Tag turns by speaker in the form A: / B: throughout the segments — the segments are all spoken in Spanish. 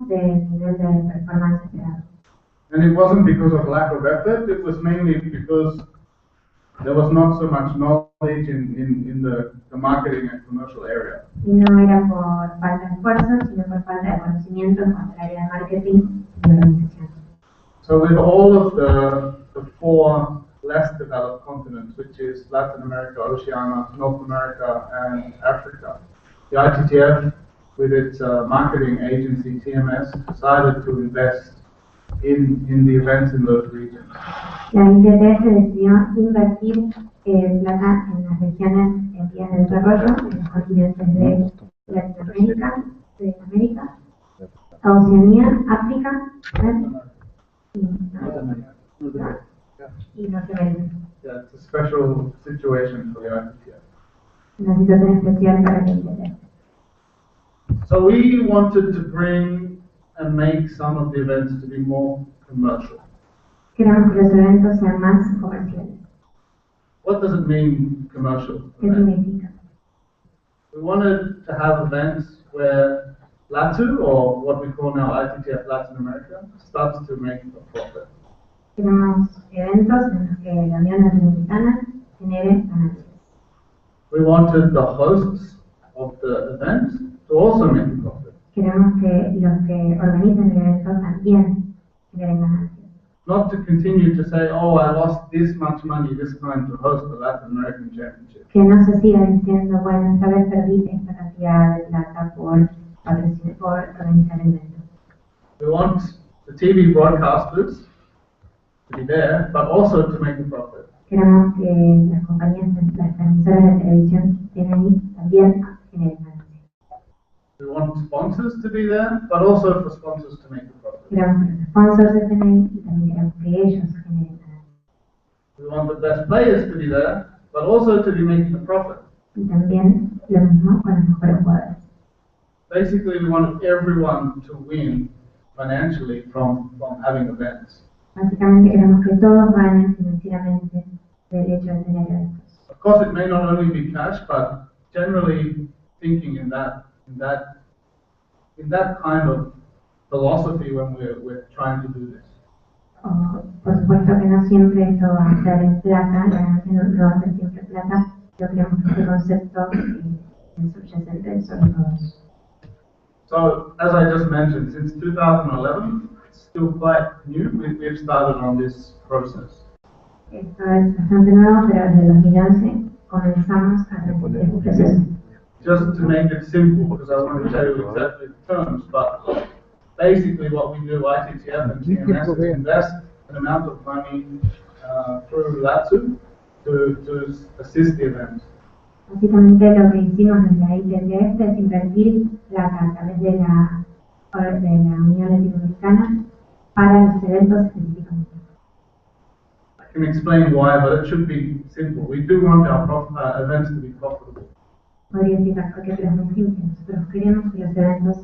A: del nivel de performance esperado.
B: And it wasn't because of lack of effort, it was mainly because there was not so much knowledge in the marketing and commercial area.
A: Y no era por falta de esfuerzo, sino por falta de conocimiento en cuanto al área de marketing y organización.
B: So with all of the four less developed continents, which is Latin America, Oceania, North America, and Africa, the ITTF, with its marketing agency TMS, decided to invest in the events in those regions.
A: La ITTF decidió invertir plata en las regiones en vías de desarrollo, en los continentes de Latinoamérica, de América, Oceanía, África y Norteamérica.
B: Yeah, it's a special situation for the ITTF.
A: Una situación especial para la ITTF.
B: So we wanted to bring and make some of the events to be more commercial.
A: Queremos que los eventos sean más comerciales.
B: What does it mean, commercial?
A: ¿Qué significa?
B: We wanted to have events where LATU, or what we call now ITTF Latin America, starts to make a profit.
A: Queremos eventos en los que la Unión Latinoamericana genere ganancias.
B: We wanted the hosts of the events to also make a profit.
A: Queremos que los que organizan el evento también generen ganancias.
B: Not to continue to say, oh, I lost this much money this time to host the Latin American Championship.
A: Que no se siga diciendo, bueno, esta vez perdí esta cantidad de plata por organizar el evento.
B: We want the TV broadcasters to be there, but also to make a profit.
A: Queremos que las compañías, las transmisoras de televisión que estén ahí también generen ganancias.
B: We want sponsors to be there, but also for sponsors to make a profit.
A: Queremos que los sponsors estén ahí y también queremos que ellos generen ganancias.
B: We want the best players to be there, but also to be making a profit.
A: Y también lo mismo con los mejores jugadores.
B: Basically, we want everyone to win financially from having events.
A: Básicamente queremos que todos ganen financieramente del hecho de tener eventos.
B: Of course, it may not only be cash, but generally thinking in that kind of philosophy when we're trying to do this.
A: Por supuesto que no siempre esto va a ser en plata, la ganancia no va a ser siempre plata, pero creemos que este concepto es subyacente sobre todos.
B: So, as I just mentioned, since 2011, it's still quite new. We've started on this process.
A: Esto es bastante nuevo, pero desde 2011 comenzamos a hacer este proceso.
B: Just to make it simple, because I want to tell you exactly the terms, but basically what we do, ITTF and TMS, is invest an amount of money through LATU to assist the events.
A: Básicamente lo que hicimos desde la ITTF es invertir plata a través de la Unión Latinoamericana para los eventos específicamente.
B: I can explain why, but it should be simple. We do want our events to be profitable.
A: Podría explicar por qué, pero es muy simple. Nosotros queremos que los eventos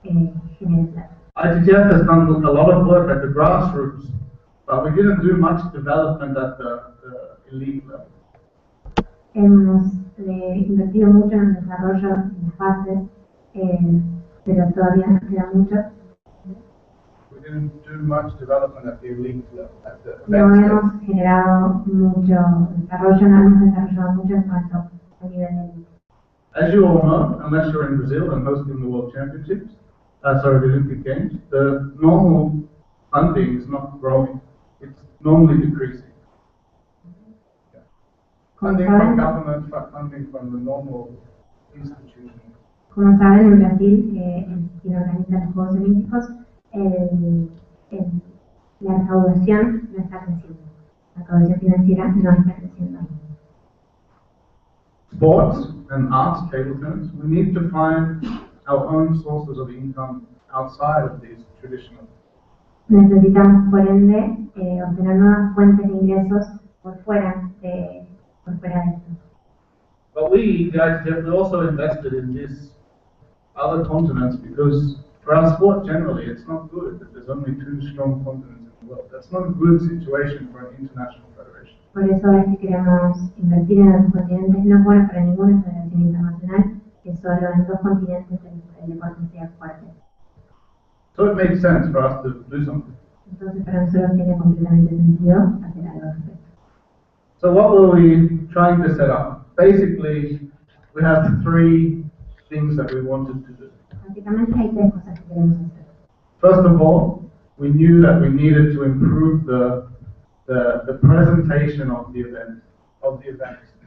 A: generen plata.
B: ITTF has done a lot of work at the grassroots, but we didn't do much development at the elite level.
A: Hemos invertido mucho en el desarrollo en las bases, pero todavía nos queda mucho.
B: We didn't do much development at the elite level, at the
A: No
B: events level.
A: hemos generado mucho desarrollo, no hemos desarrollado mucho en cuanto a nivel de élite.
B: As you all know, unless you're in Brazil and hosting the World Championships, the Olympic Games, the normal funding is not growing. It's normally decreasing. Funding from government, funding from the normal institutions.
A: Como saben, en Brasil, quien organiza los Juegos Olímpicos, la recaudación no está creciendo. La recaudación financiera no está creciendo.
B: Sports and arts, table tennis, we need to find our own sources of income outside of these traditional.
A: Necesitamos, por ende, obtener nuevas fuentes de ingresos por fuera de esto.
B: But we, the ITTF, we also invested in these other continents because for our sport generally, it's not good that there's only 2 strong continents in the world. That's not a good situation for an international federation.
A: Por eso es que queremos invertir en otros continentes. No es bueno para ninguna federación internacional que solo en 2 continentes el deporte sea fuerte.
B: So it makes sense for us to do something.
A: Entonces para nosotros tiene completamente sentido hacer algo al respecto.
B: So what were we trying to set up? Basically, we have three things that we wanted to do.
A: Básicamente hay tres cosas que queremos hacer.
B: First of all, we knew that we needed to improve the presentation of the event,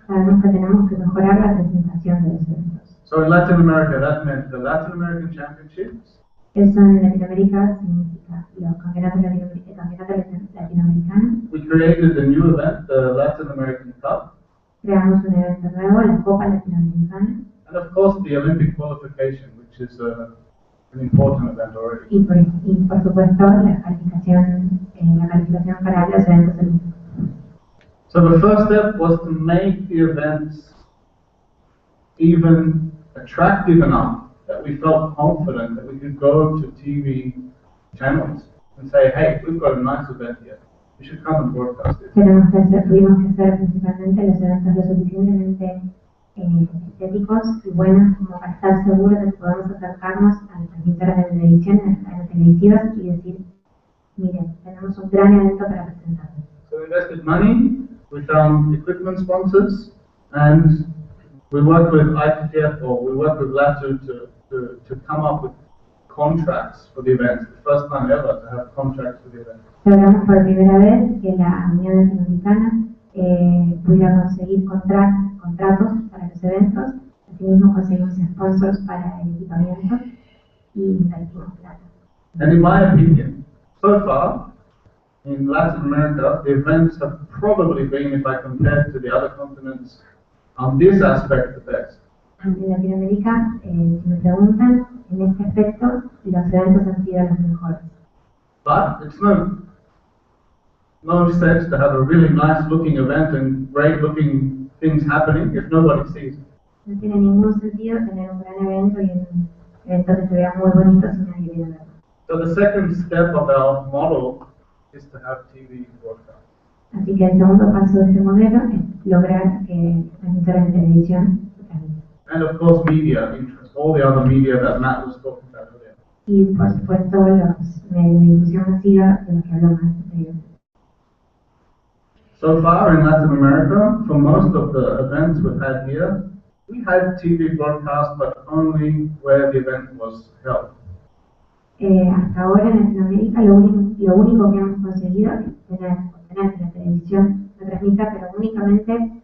A: Sabemos que tenemos que mejorar la presentación de los eventos.
B: So in Latin America, that meant the Latin American Championships.
A: Eso en Latinoamérica significa los campeonatos latinoamericanos.
B: We created a new event, the Latin American Cup.
A: Creamos un evento nuevo, la Copa Latinoamericana.
B: And of course, the Olympic qualification, which is an important event already.
A: Y por supuesto, la calificación para los eventos olímpicos.
B: So the first step was to make the events even attractive enough that we felt confident that we could go to TV channels and say, hey, we've got a nice event here. You should come and broadcast it.
A: Tuvimos que hacer principalmente los eventos lo suficientemente estéticos y buenos como para estar seguros de que podamos acercarnos a las transmisoras de televisión, a las televisivas y decir, miren, tenemos un gran evento para presentar.
B: So we invested money, we found equipment sponsors, and we worked with ITTF, or we worked with LATU to come up with contracts for the event. The first time ever to have contracts for the event.
A: Logramos por primera vez que la Unión Latinoamericana pudiera conseguir contratos para los eventos. Asimismo conseguimos sponsors para el equipamiento y invertimos plata.
B: And in my opinion, so far in Latin America, the events have probably been, if I compare to the other continents, on this aspect the best.
A: En Latinoamérica, si me preguntan, en este aspecto, los eventos han sido los mejores.
B: But it's no sense to have a really nice looking event and great looking things happening if nobody sees it.
A: No tiene ningún sentido tener un gran evento y un evento que se vea muy bonito si nadie viene a verlo.
B: So the second step of our model is to have TV broadcast.
A: Así que el segundo paso de este modelo es lograr que transmisoras de televisión se transmitan.
B: And of course media interest, all the other media that Matt was talking about earlier.
A: Y por supuesto los medios de difusión masiva de los que hablamos anteriormente.
B: So far in Latin America, for most of the events we've had here, we had TV broadcast, but only where the event was held.
A: Hasta ahora en Latinoamérica lo único que hemos conseguido es tener que la televisión lo transmita, pero únicamente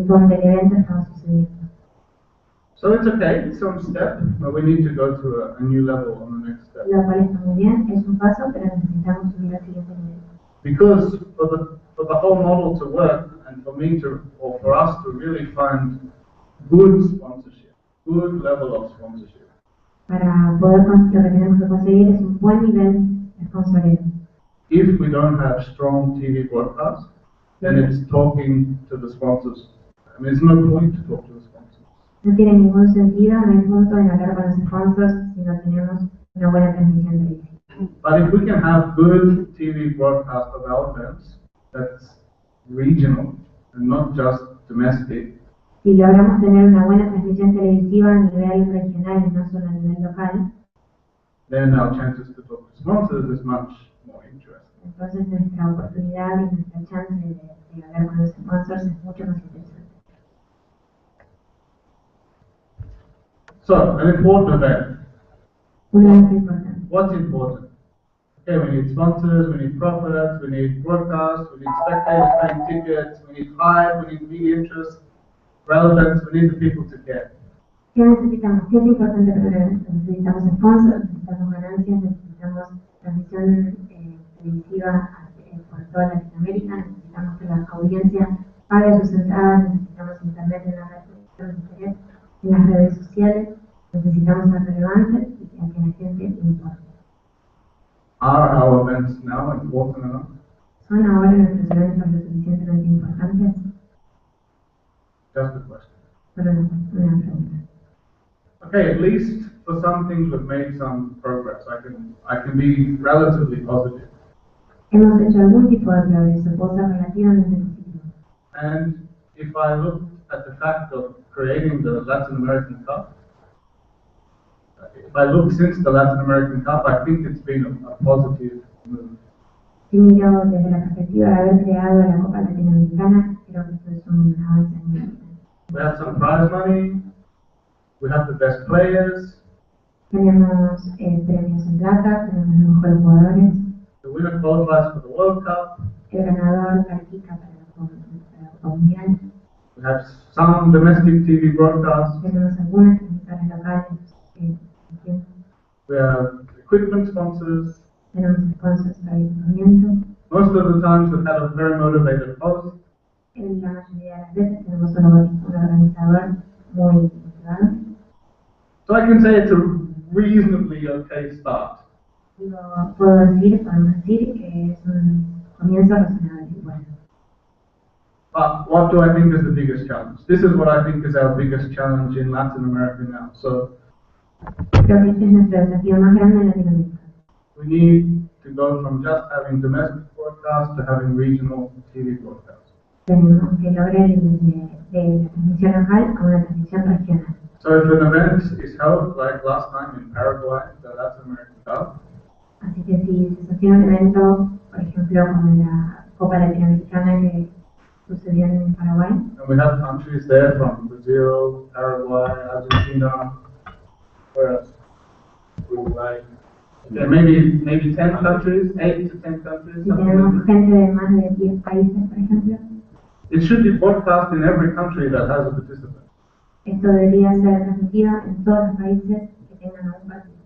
A: donde el evento estaba sucediendo.
B: So it's okay, it's some step, but we need to go to a new level on the next step.
A: Lo cual está muy bien, es un paso, pero necesitamos subir al siguiente nivel.
B: Because for the whole model to work, and for me to, or for us to really find good sponsorship, good level of sponsorship.
A: Para poder lo que tenemos que conseguir es un buen nivel de sponsoreo.
B: If we don't have strong TV broadcast, then it's talking to the sponsors. I mean, there's no point to talk to the sponsors.
A: No tiene ningún sentido, no hay punto en hablar con los sponsors si no tenemos una buena transmisión televisiva.
B: But if we can have good TV broadcast of our events that's regional and not just domestic,
A: si logramos tener una buena transmisión televisiva a nivel regional y no solo a nivel local,
B: then our chances to talk to sponsors is much more interesting.
A: Entonces nuestra oportunidad y nuestra chance de hablar con los sponsors es mucho más interesante.
B: So, an important event.
A: Un evento importante.
B: What's important? Okay, we need sponsors, we need profits, we need broadcast, we need spectators paying tickets, we need hype, we need media interest, relevance, we need the people to care.
A: ¿Qué necesitamos? ¿Qué es importante para el evento? Necesitamos sponsors, necesitamos ganancias, necesitamos transmisión televisiva por toda Latinoamérica, necesitamos que la audiencia pague sus entradas, necesitamos internet en las redes sociales, necesitamos ser relevantes y que a la gente le importe.
B: Are our events now important enough?
A: ¿Son ahora nuestros eventos lo suficientemente importantes?
B: Just a question.
A: Solo una pregunta.
B: Okay, at least for some things we've made some progress. I can be relatively positive.
A: Hemos hecho algún tipo de progreso, puedo ser relativamente positivo.
B: And if I look at the fact of creating the Latin American Cup, if I look since the Latin American Cup, I think it's been a positive move.
A: Si miro desde la perspectiva de haber creado la Copa Latinoamericana, creo que esto es un avance muy grande.
B: We have some prize money, we have the best players,
A: Tenemos premios en plata, tenemos los mejores jugadores,
B: the winner qualifies for the World Cup,
A: el ganador califica para la Copa Mundial,
B: we have some domestic TV broadcasts,
A: tenemos algunas transmisoras locales,
B: we have equipment sponsors.
A: tenemos sponsors para el equipamiento.
B: Most of the times we've had a very motivated host.
A: En la mayoría de las veces tenemos un organizador muy motivado.
B: So I can say it's a reasonably okay start.
A: Podemos decir que es un comienzo razonable. Bueno.
B: But what do I think is the biggest challenge? This is what I think is our biggest challenge in Latin America now. So
A: creo que este es nuestro desafío más grande en Latinoamérica.
B: we need to go from just having domestic broadcasts to having regional TV broadcasts.
A: Tenemos que lograr de la transmisión local a una transmisión regional.
B: So if an event is held, like last time in Paraguay, the Latin American Cup,
A: Así que si se sostiene un evento, por ejemplo, como la Copa Latinoamericana que sucedió en Paraguay,
B: and we have countries there from Brazil, Paraguay, Argentina, where else? Uruguay. Okay, maybe 10 countries, 8 to 10 countries.
A: si
B: Something
A: tenemos
B: like that.
A: gente de más de 10 países, por ejemplo,
B: It should be broadcast in every country that has a participant.
A: esto debería ser transmitido en todos los países que tengan un participante.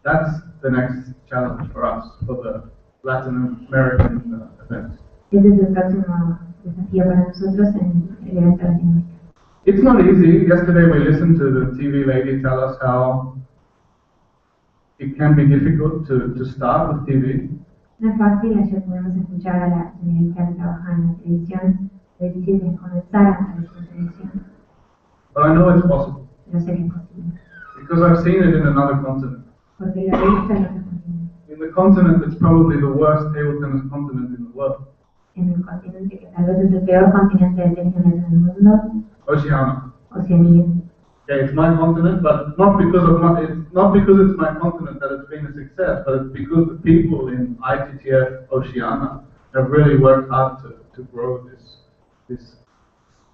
B: That's the next challenge for us, for the Latin American event.
A: Ese es el próximo desafío para nosotros en el evento latinoamericano.
B: It's not easy. Yesterday we listened to the TV lady tell us how it can be difficult to start with TV.
A: No es fácil, ayer pudimos escuchar a la señorita que trabaja en la televisión, de difícil es comenzar a través de la televisión,
B: But I know it's possible
A: pero sé que es posible,
B: because I've seen it in another continent.
A: porque lo he visto en otros continentes,
B: In the continent that's probably the worst table tennis continent in the world,
A: en el continente que tal vez es el peor continente de tenis en el mundo,
B: Oceania.
A: Oceanía.
B: Okay, it's my continent, but not because it's my continent that it's been a success, but it's because the people in ITTF Oceania have really worked hard to grow this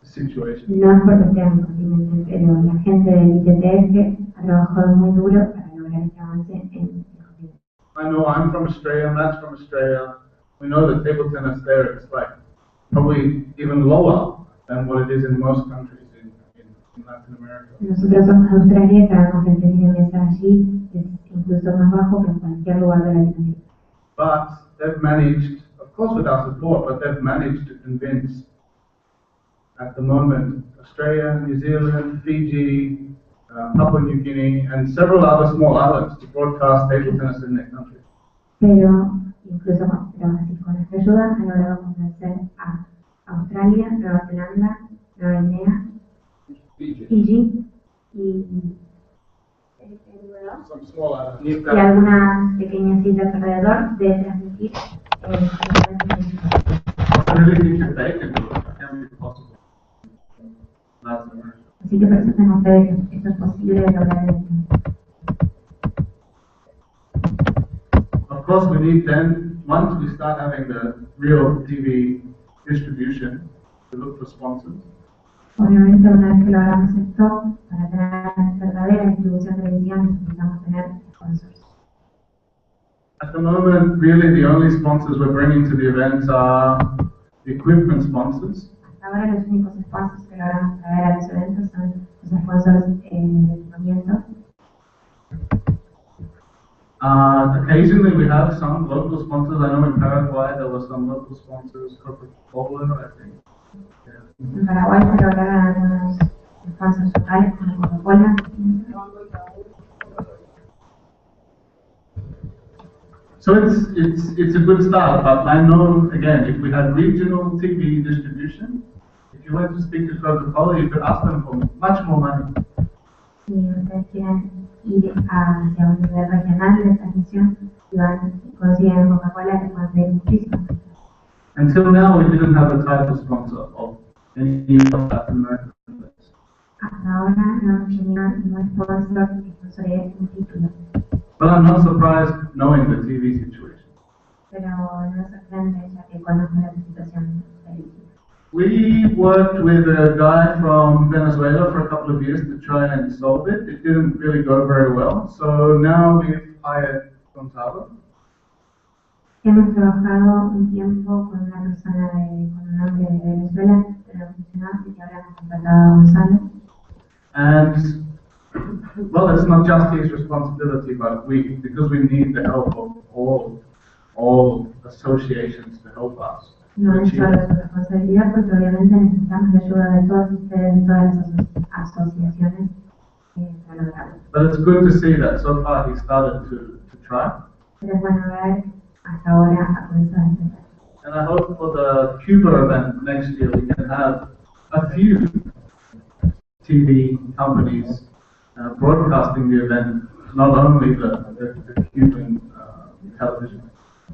B: situation.
A: No es porque sea mi continente, pero la gente del ITTF ha trabajado muy duro para lograr este avance en el continente.
B: I know I'm from Australia, Matt's from Australia. We know that table tennis there is like probably even lower than what it is in most countries in Latin America.
A: Nosotros somos de Australia y sabemos que el tenis de mesa allí es incluso más bajo que en cualquier lugar de Latinoamérica.
B: But they've managed, of course with our support, but they've managed to convince at the moment Australia, New Zealand, Fiji, Papua New Guinea, and several other small islands to broadcast table tennis in their country.
A: Pero incluso con nuestra ayuda han logrado convencer a Australia, Nueva Zelanda, Nueva Guinea, Fiji y
B: Some small islands.
A: y algunas pequeñas islas alrededor de transmitir
B: I really think that they can do it. It can be possible. Latin America.
A: Así que presenten ustedes que esto es posible de lograr el
B: Of course, we need then, once we start having the real TV distribution, to look for sponsors.
A: Obviamente, una vez que logramos esto, para tener verdadera distribución de televisión necesitamos tener sponsors.
B: At the moment, really the only sponsors we're bringing to the events are the equipment sponsors.
A: Hasta ahora los únicos sponsors que logramos traer a los eventos son los sponsors de equipamiento.
B: Occasionally we have some local sponsors. I know in Paraguay there were some local sponsors, Coca-Cola, I think. Yeah.
A: En Paraguay se lograron algunos sponsors locales como Coca-Cola.
B: So it's a good start, but I know, again, if we had regional TV distribution, if you went to speak to Coca-Cola, you could ask them for much more money.
A: Si ustedes quieren ir hacia un nivel regional de transmisión, y van y consiguen Coca-Cola, que pueden pedir muchísimo.
B: Until now, we didn't have a title sponsor of any of Latin American events.
A: Hasta ahora no hemos tenido ningún sponsor que sponsore un título,
B: But I'm not surprised knowing the TV situation.
A: pero no me sorprende ya que conozco la situación política.
B: We worked with a guy from Venezuela for a couple of years to try and solve it. It didn't really go very well. So now we've hired Gonzalo.
A: Hemos trabajado un tiempo con una persona con un nombre de Venezuela, pero no funcionó, así que ahora hemos contratado a Gonzalo.
B: And, well, it's not just his responsibility, but because we need the help of all associations to help us.
A: No es solo su responsabilidad, porque obviamente necesitamos la ayuda de todos ustedes, de todas las asociaciones para lograrlo.
B: But it's good to see that so far he started to try.
A: Pero es bueno ver hasta ahora ha comenzado a intentar.
B: And I hope for the Cuba event next year we can have a few TV companies broadcasting the event, not only the Cuban television.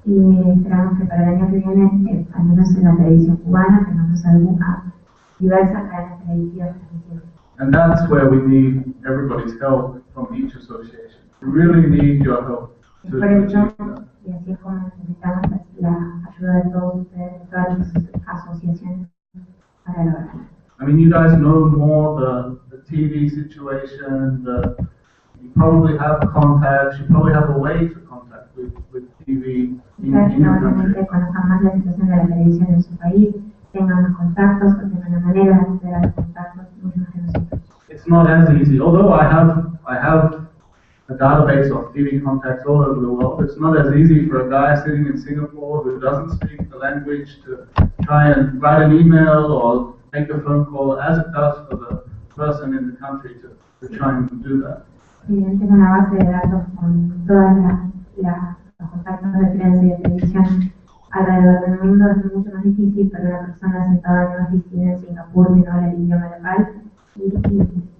A: Y esperamos que para el año que viene, al menos en la televisión cubana, tengamos alguna diversas cadenas televisivas transmitidas.
B: And that's where we need everybody's help from each association. We really need your help to
A: Por eso,
B: achieve that.
A: y así es como necesitamos la ayuda de todos ustedes, de todas las asociaciones para lograrlo.
B: I mean, you guys know more the TV situation, you probably have contacts, you probably have a way to contact with TV in your country.
A: Probablemente conozcan más la situación de la televisión en su país, tengan más contactos o tengan una manera de acceder a los contactos mucho más que nosotros.
B: It's not as easy, although I have a database of TV contacts all over the world. It's not as easy for a guy sitting in Singapore who doesn't speak the language to try and write an email or make a phone call as it does for the person in the country to try and do that.
A: Tengo una base de datos con todos los contactos de prensa y de televisión alrededor del mundo. Es mucho más difícil para una persona sentada en una oficina en Singapur que no habla el idioma local y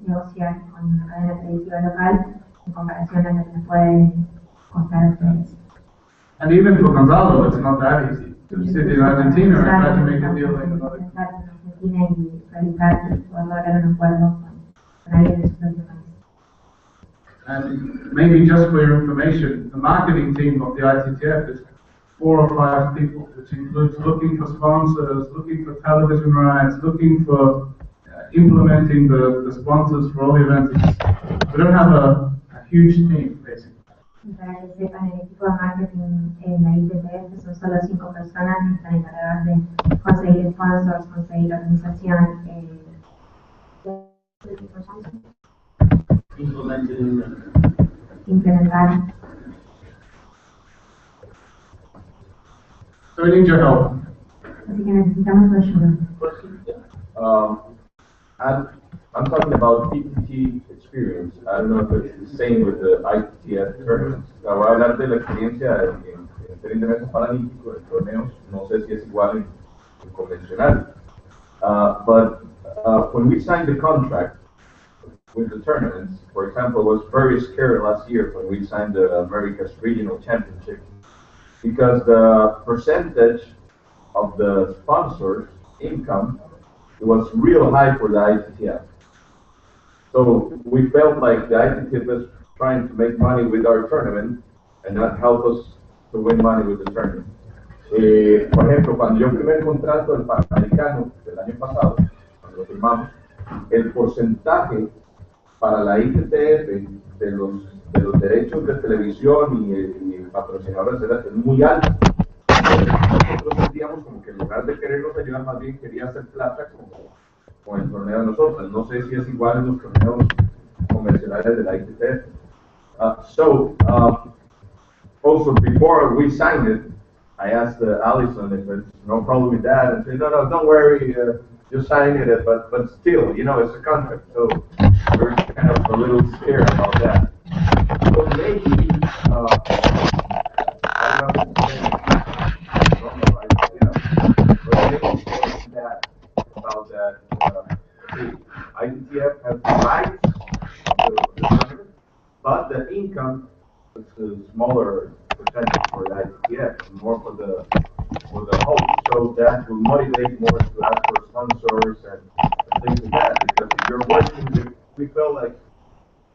A: negociar con una cadena televisiva local en comparación a lo que les puede costar a ustedes.
B: And even for Gonzalo, it's not that easy to sit in Argentina and try to make a deal in another country.
A: Argentina y realizar y poder lograr un acuerdo con alguien de su propio país.
B: And maybe just for your information, the marketing team of the ITTF is 4 or 5 people, which includes looking for sponsors, looking for television rights, looking for implementing the sponsors for all the events. We don't have a huge team, basically.
A: Para que sepan, el equipo de marketing en la ITTF son solo 5 personas que están encargadas de conseguir sponsors, conseguir organización, implementar.
B: So we need your help.
A: Así que necesitamos su ayuda.
C: I'm talking about PTT experience. I don't know if it's the same with the ITTF tournaments. Voy a hablar de la experiencia en tren de mesa paralímpico, en torneos. No sé si es igual en convencional. But when we signed the contract with the tournaments, for example, I was very scared last year when we signed the America's Regional Championship because the percentage of the sponsors' income was real high for the ITTF. So we felt like the ITTF was trying to make money with our tournament and not help us to win money with the tournament. Por ejemplo, cuando yo firmé el contrato del Panamericano del año pasado, cuando lo firmamos, el porcentaje para la ITTF de los derechos de televisión y patrocinadores era muy alto. Nosotros sentíamos como que en lugar de querernos ayudar, más bien quería hacer plata con el torneo de nosotros. No sé si es igual en los torneos convencionales de la ITTF. Also before we signed it, I asked Allison if there's no problem with that, and she said, no, don't worry, just sign it, but still, you know, it's a contract, so we're kind of a little scared about that. So maybe, I don't know about that, the ITTF has the rights of the tournament, but the income is a smaller percentage for the ITTF, more for the for the host, so that will motivate more to ask for sponsors and things like that. Because if you're working, we felt like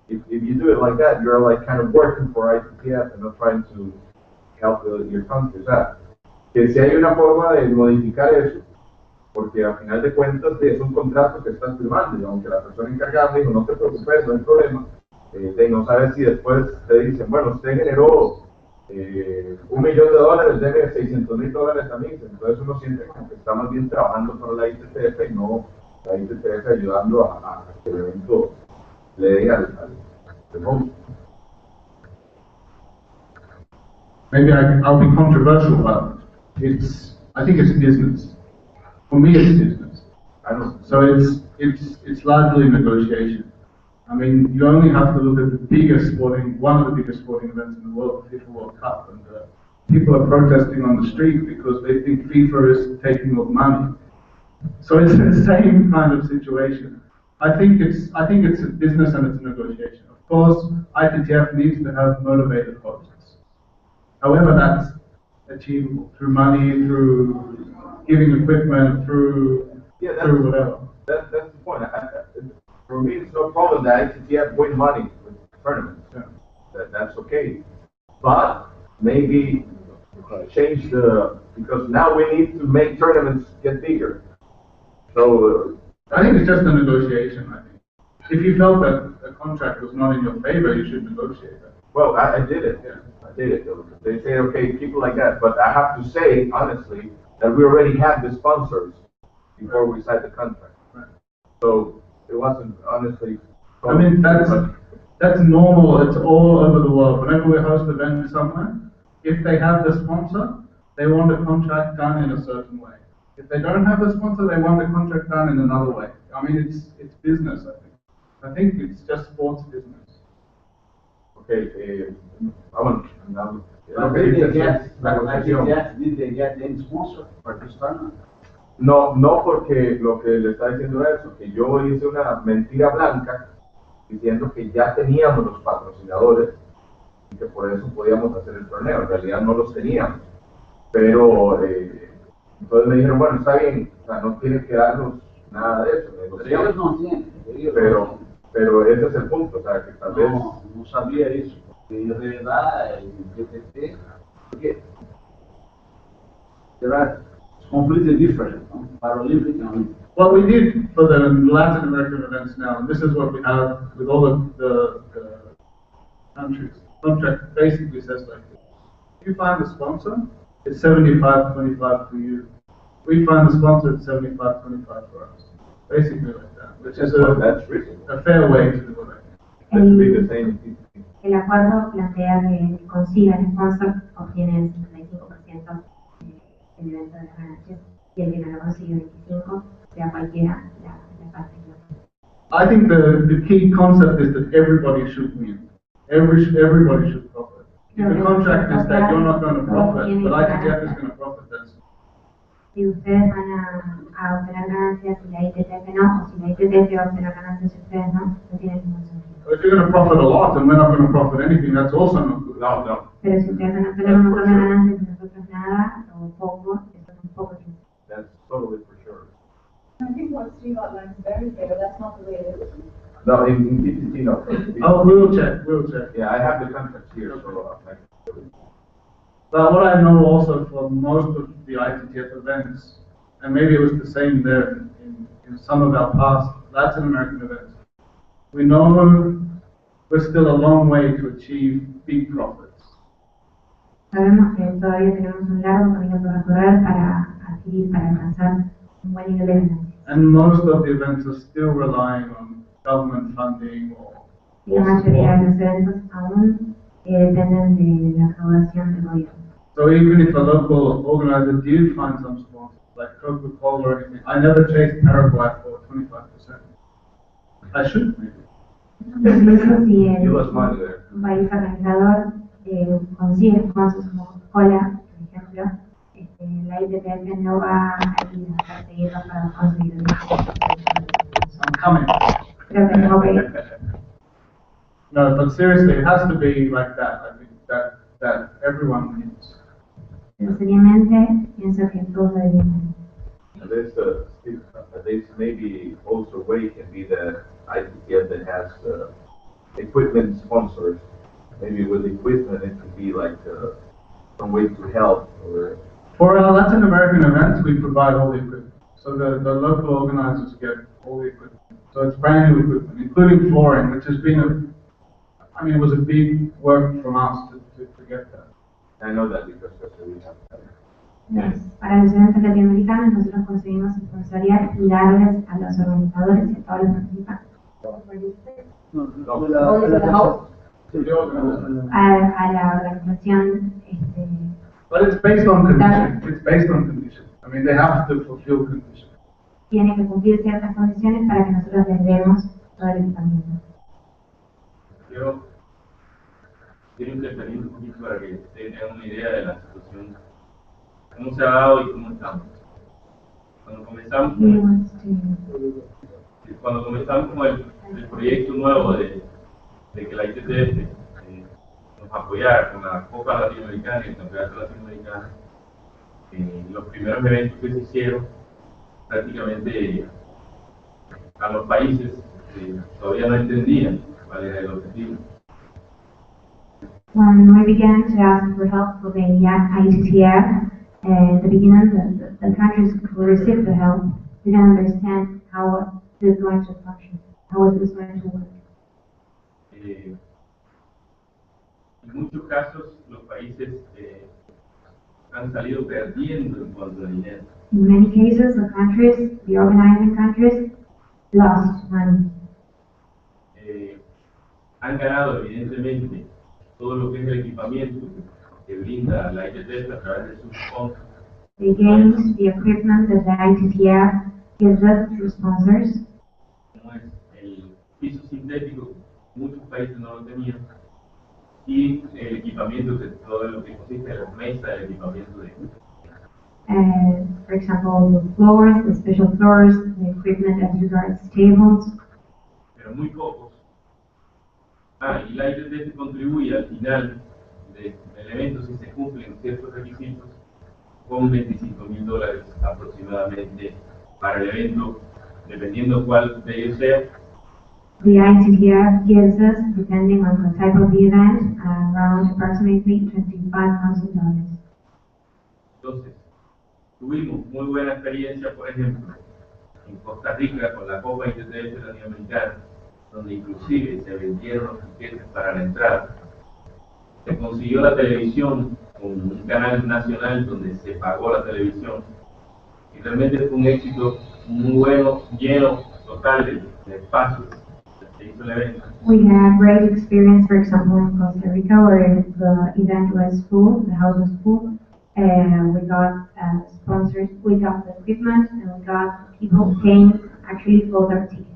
C: if you do it like that, you're like kind of working for ITTF and not trying to help your country. O sea, que si hay una forma de modificar eso, porque al final de cuentas es un contrato que estás firmando, y aunque la persona encargada dijo, no te preocupes, no hay problema, no sabes si después te dicen, bueno, usted generó $1 millón, debe $600,000 a mí, entonces uno siente como que está más bien trabajando para la ITTF y no la ITTF ayudando a que el evento le dé al host.
B: Maybe I'll be controversial, but I think it's business. For me, it's business.
C: I know.
B: So it's largely negotiation. I mean, you only have to look at one of the biggest sporting events in the world, the FIFA World Cup, and people are protesting on the street because they think FIFA is taking up money. So it's the same kind of situation. I think it's a business and it's a negotiation. Of course, ITTF needs to have motivated hosts. However, that's achievable through money, through giving equipment, through whatever.
C: That's the point. For me, it's no problem that ITTF win money with tournaments.
B: Yeah.
C: That's okay. But maybe change because now we need to make tournaments get bigger. So
B: I think it's just a negotiation, I think. If you felt that a contract was not in your favor, you should negotiate that.
C: Well, I did it.
B: Yeah.
C: I did it. They say, okay, people like that. But I have to say, honestly, that we already had the sponsors before we signed the contract.
B: Right.
C: So it wasn't, honestly.
B: I mean, that's normal. It's all over the world. Whenever we host events somewhere, if they have the sponsor, they want the contract done in a certain way. If they don't have a sponsor, they want the contract done in another way. I mean, it's business, I think. I think it's just sports business.
C: Okay, I want now.
D: Did they get any sponsor for this tournament?
C: No, porque lo que le está diciendo es que yo hice una mentira blanca diciendo que ya teníamos los patrocinadores y que por eso podíamos hacer el torneo. En realidad no los teníamos. Pero entonces me dijeron, bueno, está bien, o sea, no tiene que darnos nada de eso.
D: Pero ellos no tienen.
C: Pero ese es el punto, o sea, que tal vez...
D: No sabía eso, porque de verdad el ITTF, porque it's completely different, ¿no? Paralympic and Olympic.
B: What we did for the Latin American events now, and this is what we have with all of the countries, the contract basically says like this. If you find a sponsor, it's 75-25 for you. We find the sponsor, it's 75-25 for us. Basically like that, which is a fair way to do it.
C: That should be the same.
A: El acuerdo plantea que el que consiga el sponsor obtiene el 55% del evento de las ganancias y el que no lo consigue el 25%, sea cualquiera la parte que lo tiene.
B: I think the key concept is that everybody should win. Everybody should profit. If the contract is that you're not going to profit, but ITTF is going to profit, that's...
A: Si ustedes van a obtener ganancias y la ITTF no, o si la ITTF va a obtener ganancias y ustedes no tiene ningún sentido.
B: If you're going to profit a lot and we're not going to profit anything, that's also not good.
C: No.
A: Pero si ustedes van a obtener un montón de ganancias y nosotros nada, o poco, eso tampoco tiene sentido.
C: That's totally for sure.
E: I think what Steve outlined is very fair, but that's not the way it is.
C: No, in TTT, no.
B: Oh, we'll check.
C: Yeah, I have the contracts here, so
B: But what I know also from most of the ITTF events, and maybe it was the same there in some of our past Latin American events, we know we're still a long way to achieve big profits.
A: Sabemos que todavía tenemos un largo camino por recorrer para alcanzar un buen nivel de ganancias.
B: And most of the events are still relying on government funding or
A: Y la mayoría de los eventos aún dependen de la recaudación del gobierno.
B: So even if a local organizer did find some sponsors, like Coca-Cola or anything, I never chased Paraguay for 25%. I should, maybe.
A: Incluso si
C: you lost money there.
A: un país organizador consigue sponsors como Coca-Cola, por ejemplo, la ITTF no va a ir a perseguirlos para conseguir
B: I'm coming.
A: Creo que no voy.
B: No, but seriously, it has to be like that. I think that everyone wins.
A: Pero seriamente pienso que todos deberían.
C: And this maybe also way can be that ITTF that has equipment sponsors. Maybe with equipment it could be like some way to help or.
B: For our Latin American events, we provide all the equipment. So the local organizers get all the equipment. So it's brand new equipment, including flooring, which has been it was a big work from us to get that.
C: I know that because we have that.
A: Yes. Para los eventos latinoamericanos nosotros conseguimos sponsoriar y darles a los organizadores y a todos los participantes. A la organización
B: But it's based on conditions. It's based on conditions. I mean, they have to fulfill conditions.
A: Tiene que cumplir ciertas condiciones para que nosotros les demos todo el equipamiento.
F: Quiero intervenir un poquito para que ustedes tengan una idea de la situación, cómo se ha dado y cómo estamos. Cuando comenzamos con el proyecto nuevo de que la ITTF nos apoyara con la Copa Latinoamericana y el Campeonato Latinoamericano, los primeros eventos que se hicieron, prácticamente a los países todavía no entendían cuál era el objetivo.
A: When we began to ask for help for the ITTF, at the beginning, the countries who received the help didn't understand how this is going to function, how is this going to work.
F: En muchos casos, los países han salido perdiendo en cuanto a dinero.
A: In many cases, the organizing countries, lost money.
F: Han ganado, evidentemente, todo lo que es el equipamiento que brinda la ITTF a través de sus sponsors.
A: They gained the equipment that the ITTF gives us through sponsors.
F: Como es el piso sintético, muchos países no lo tenían. Y el equipamiento, que todo lo que consiste en las mesas, el equipamiento de.
A: For example, the floors, the special floors, the equipment as regards tables.
F: Pero muy pocos. Y la ITTF contribuye al final del evento, si se cumplen ciertos requisitos, con $25,000 aproximadamente para el evento, dependiendo cuál de ellos sea.
A: The ITTF gives us, depending on the type of the event, around approximately $25,000.
F: Entonces, tuvimos muy buena experiencia, por ejemplo, en Costa Rica con la Copa ITTF Latinoamericana, donde inclusive se vendieron los tiquetes para la entrada. Se consiguió la televisión con un canal nacional donde se pagó la televisión. Y realmente fue un éxito muy bueno, lleno, total de espacios. Se hizo el evento.
A: We had great experience, for example, in Costa Rica, where the event was full, the house was full. We got sponsors, we got the equipment, and we got people paying actually for their tickets.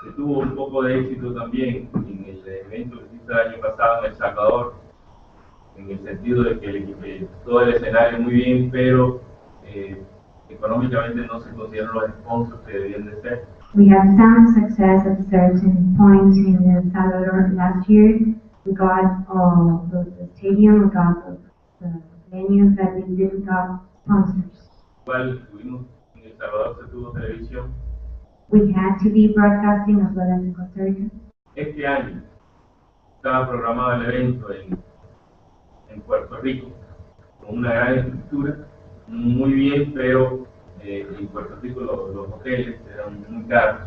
F: Se tuvo un poco de éxito también en el evento que se hizo el año pasado en El Salvador, en el sentido de que todo el escenario muy bien, pero económicamente no se consiguieron los sponsors que debían de ser.
A: We had some success at certain points in El Salvador last year. We got the stadium, we got the venues, but we didn't got sponsors.
F: Igual tuvimos, en El Salvador se tuvo televisión.
A: We had TV broadcasting as well as in Costa Rica.
F: Este año estaba programado el evento en Puerto Rico, con una gran estructura, muy bien, pero en Puerto Rico los hoteles eran muy caros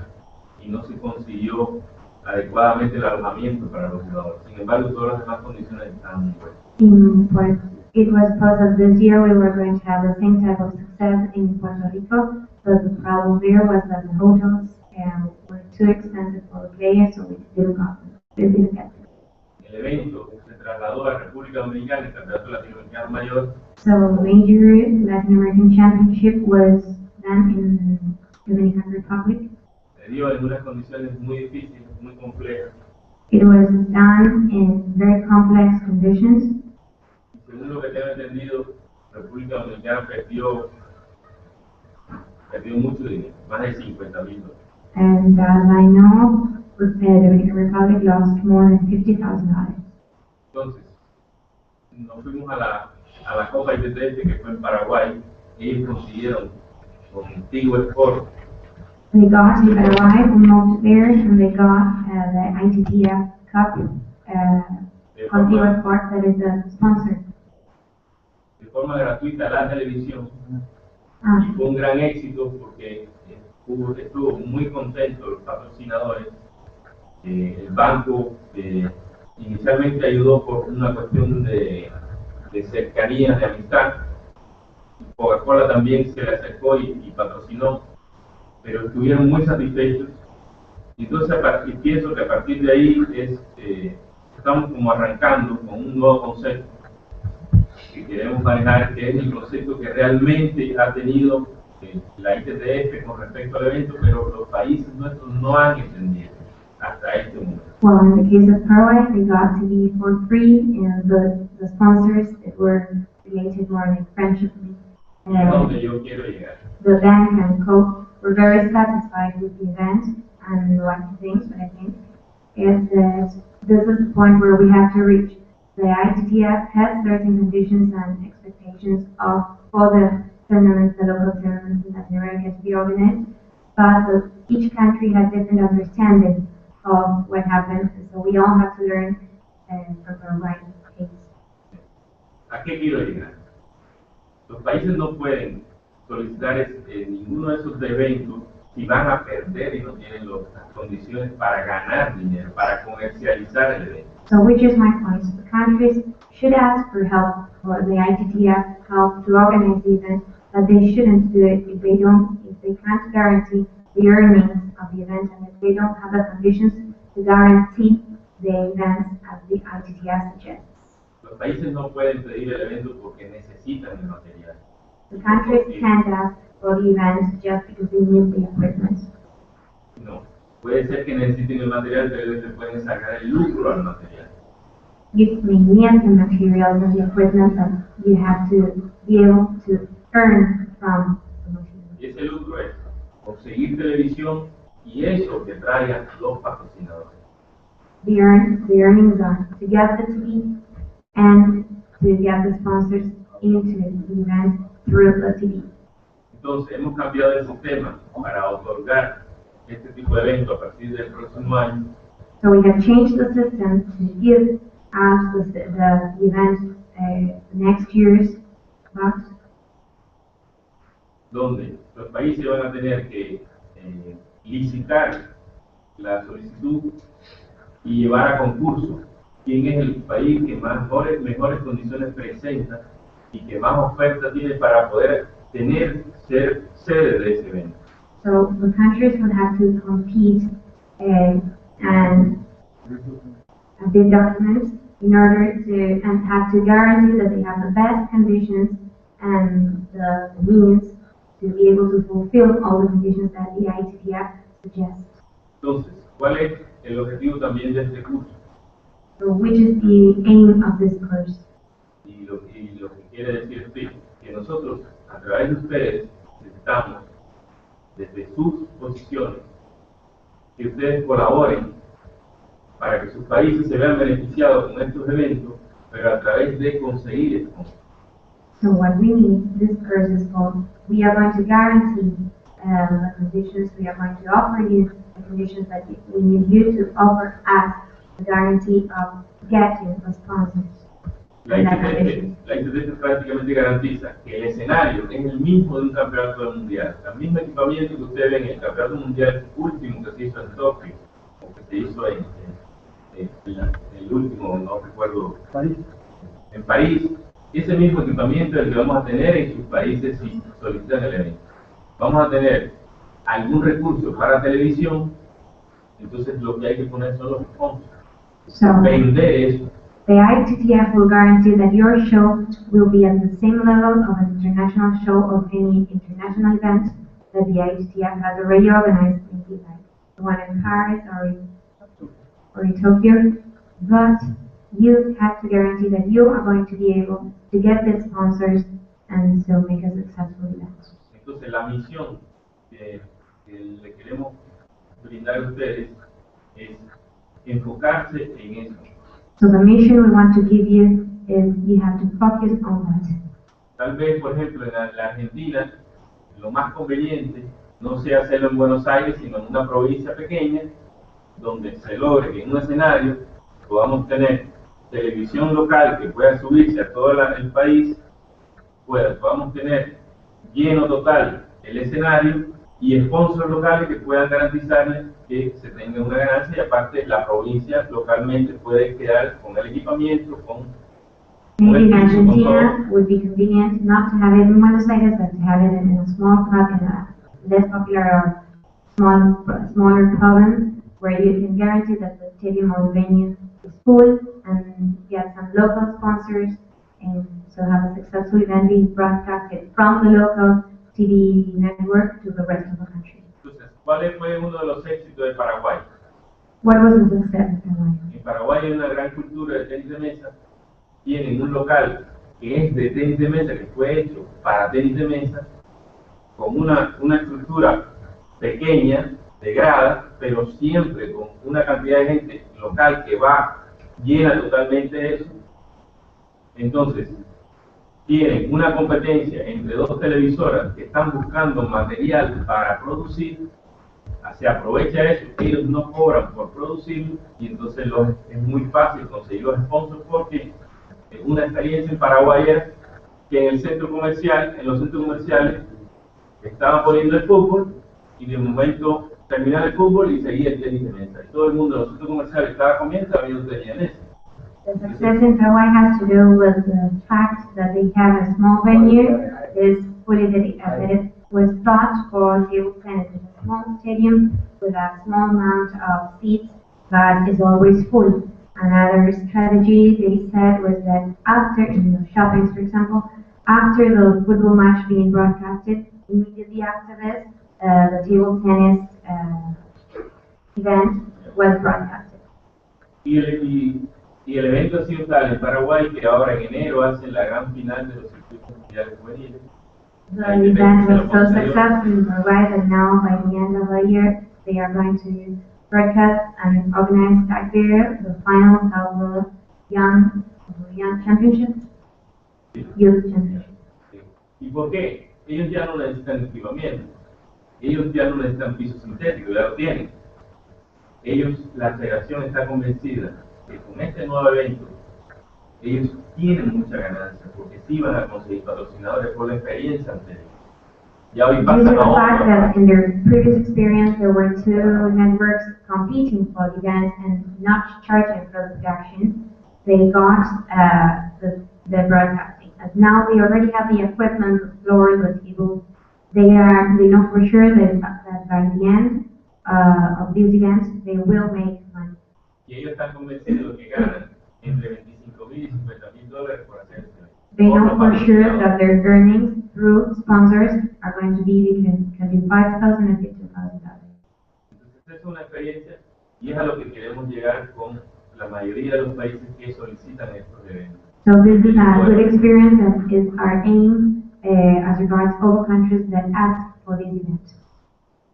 F: y no se consiguió adecuadamente el alojamiento para los jugadores. Sin embargo, todas las demás condiciones estaban muy buenas.
A: It was supposed that this year we were going to have the same type of success in Puerto Rico, but the problem there was that the hotels were too expensive for the players, so we didn't get them.
F: El evento se trasladó a la República Dominicana, el Campeonato Latinoamericano Mayor.
A: So the major Latin American Championship was done in Dominican Republic.
F: Se dio en unas condiciones muy difíciles, muy complejas.
A: It was done in very complex conditions.
F: Según lo que tengo entendido, República Dominicana perdió mucho dinero, más de $50,000.
A: And as I know, the Dominican Republic lost more than $50,000.
F: Entonces, nos fuimos a la a la Copa ITTF que fue en Paraguay, ellos consiguieron con Tigo Sport.
A: They got to Paraguay, promoted there, and they got the ITTF Cup, Contigo Sport, that is a sponsor.
F: De forma gratuita la televisión, y fue un gran éxito porque estuvo muy contento los patrocinadores. El banco inicialmente ayudó por una cuestión de cercanía, de amistad. Coca-Cola también se le acercó y patrocinó, pero estuvieron muy satisfechos. Entonces pienso que a partir de ahí estamos como arrancando con un nuevo concepto que queremos manejar, que es el concepto que realmente ha tenido la ITTF con respecto al evento, pero los países nuestros no han entendido hasta este momento.
A: Well, in the case of Paraguay, they got to be for free, and the sponsors that were related more like friendship.
F: Es donde yo quiero llegar.
A: The bank and Coke were very satisfied with the event and lots of things, but I think is that this is the point where we have to reach. The ITTF has certain conditions and expectations for the tournaments, the local tournaments in Latin America to be organized, but each country has different understanding of what happens, and so we all have to learn from the right case.
F: ¿A qué quiero llegar? Los países no pueden solicitar ninguno de esos eventos si van a perder y no tienen las condiciones para ganar dinero, para comercializar el evento.
A: So which is my point. So the countries should ask for help, for the ITTF help to organize the event, but they shouldn't do it if they can't guarantee the earnings of the event, and if they don't have the conditions to guarantee the events as the ITTF suggests.
F: Los países no pueden pedir el evento porque necesitan el material.
A: The countries can't ask for the event just because they need the equipment.
F: No, puede ser que necesiten el material, pero ellos le pueden sacar el lucro al material.
A: You may need the materials and the equipment, but you have to be able to earn from the material.
F: Y ese lucro es conseguir televisión y eso que traigan los patrocinadores.
A: The earnings are to get the TV and to get the sponsors into the event through the TV.
F: Entonces, hemos cambiado el sistema para otorgar este tipo de evento a partir del próximo año.
A: So we have changed the system to give out the event next year's box,
F: Donde los países van a tener que licitar la solicitud y llevar a concurso quién es el país que mejores condiciones presenta y que más oferta tiene para poder ser sede de ese evento.
A: So the countries would have to compete and bid documents in order to, and have to guarantee that they have the best conditions and the means to be able to fulfill all the conditions that the ITTF suggests.
F: Entonces, ¿cuál es el objetivo también de este curso?
A: So which is the aim of this course?
F: Y lo que quiere decir es que nosotros, a través de ustedes, necesitamos, desde sus posiciones, que ustedes colaboren para que sus países se vean beneficiados con estos eventos, pero a través de conseguir esto.
A: So what we need, this course is called, we are going to guarantee the conditions, we are going to offer you the conditions that we need you to offer us the guarantee of getting the sponsors.
F: La ITTF prácticamente garantiza que el escenario es el mismo de un campeonato mundial, el mismo equipamiento que ustedes ven en el campeonato mundial último que se hizo en Tokio, o que se hizo en el último, no recuerdo, en París. Ese mismo equipamiento es el que vamos a tener en sus países si solicitan el evento. Vamos a tener algún recurso para televisión, entonces lo que hay que poner son los sponsors.
A: So
F: Vender eso.
A: the ITTF will guarantee that your show will be at the same level of an international show of any international event that the ITTF has already organized, maybe like the one in Paris or in Tokyo, but you have to guarantee that you are going to be able to get the sponsors and so make a successful event.
F: Entonces la misión que le queremos brindar a ustedes es enfocarse en eso.
A: So the mission we want to give you is you have to focus on that.
F: Tal vez, por ejemplo, en la Argentina, lo más conveniente no sea hacerlo en Buenos Aires, sino en una provincia pequeña, donde se logre que en un escenario podamos tener televisión local que pueda subirse a todo el país, podamos tener lleno total el escenario y sponsors locales que puedan garantizarles que se tenga una ganancia, y aparte la provincia localmente puede quedar con el equipamiento, con
A: Maybe in Argentina would be convenient not to have it in Buenos Aires, but to have it in a small club in a less popular or smaller province, where you can guarantee that the stadium or venue is full and get some local sponsors, and so have a successful event being broadcasted from the local TV network to the rest of the country.
F: Entonces, ¿cuál fue uno de los éxitos de Paraguay?
A: What was the success of Paraguay?
F: En Paraguay hay una gran cultura de tenis de mesa. Tienen un local que es de tenis de mesa, que fue hecho para tenis de mesa, con una estructura pequeña, de gradas, pero siempre con una cantidad de gente local que va, llena totalmente eso. Entonces, tienen una competencia entre dos televisoras que están buscando material para producir, se aprovecha eso, ellos no cobran por producirlo, y entonces es muy fácil conseguir los sponsors, porque una experiencia en Paraguay era que en los centros comerciales estaban poniendo el fútbol, y de momento terminaba el fútbol y seguía el tenis de mesa, y todo el mundo en los centros comerciales estaba comiendo, estaba viendo tenis de mesa.
A: The success in Paraguay has to do with the fact that they have a small venue that is fully dedicated. It was thought for table tennis in a small stadium with a small amount of seats that is always full. Another strategy they said was that after, in the shoppings for example, after the football match being broadcasted, immediately after this, the table tennis event was broadcasted.
F: Y el evento ha sido tal en Paraguay que ahora en enero hacen la gran final de los circuitos mundiales juveniles.
A: The event was so successful in Paraguay that now by the end of the year they are going to broadcast and organize back there the finals of the young championship, youth championship.
F: ¿Y por qué? Ellos ya no necesitan equipamiento, ellos ya no necesitan piso sintético, ya lo tienen. La federación está convencida que con este nuevo evento ellos tienen mucha ganancia, porque sí van a conseguir patrocinadores por la experiencia anterior. Ya hoy
A: Due to
F: pasan
A: the
F: a
A: fact
F: otro.
A: that in their previous experience there were two networks competing for the events and not charging for the production, they got the broadcasting. As now they already have the equipment, the floors, the tables. They know for sure that by the end of these events they will make money.
F: Y ellos están convencidos que ganan entre $25,000 y $50,000 por hacer esto.
A: They know for sure that their earnings through sponsors are going to be between $25,000 and $50,000.
F: Entonces, esta es una experiencia y es a lo que queremos llegar con la mayoría de los países que solicitan estos eventos.
A: So this is a good experience and is our aim as regards all the countries that ask for these events.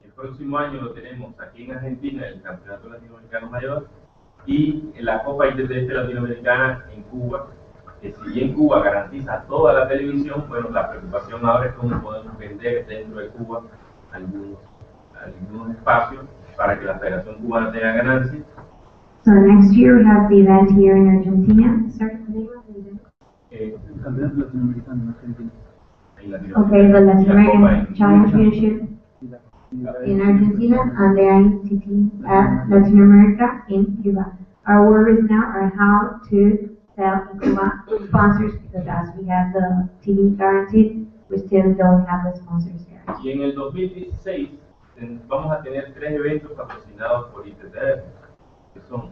F: El próximo año lo tenemos aquí en Argentina, el Campeonato Latinoamericano Mayor, y la Copa ITTF Latinoamericana en Cuba, que si bien Cuba garantiza toda la televisión, bueno, la preocupación ahora es cómo podemos vender dentro de Cuba algunos espacios para que la Federación Cubana tenga ganancias.
A: So next year we have the event here in Argentina. Sorry, the name of the event?
B: Campeonato latinoamericano en Argentina.
F: En Latinoamérica.
A: Okay, the Latin
F: Y la Copa
A: American
F: en
A: Championship in Argentina and the ITTF Latin America in Cuba. Our worries now are how to sell in Cuba sponsors, because as we have the TV guaranteed, we still don't have the sponsors guaranteed.
F: Y en el 2016 vamos a tener 3 eventos patrocinados por ITTF, que son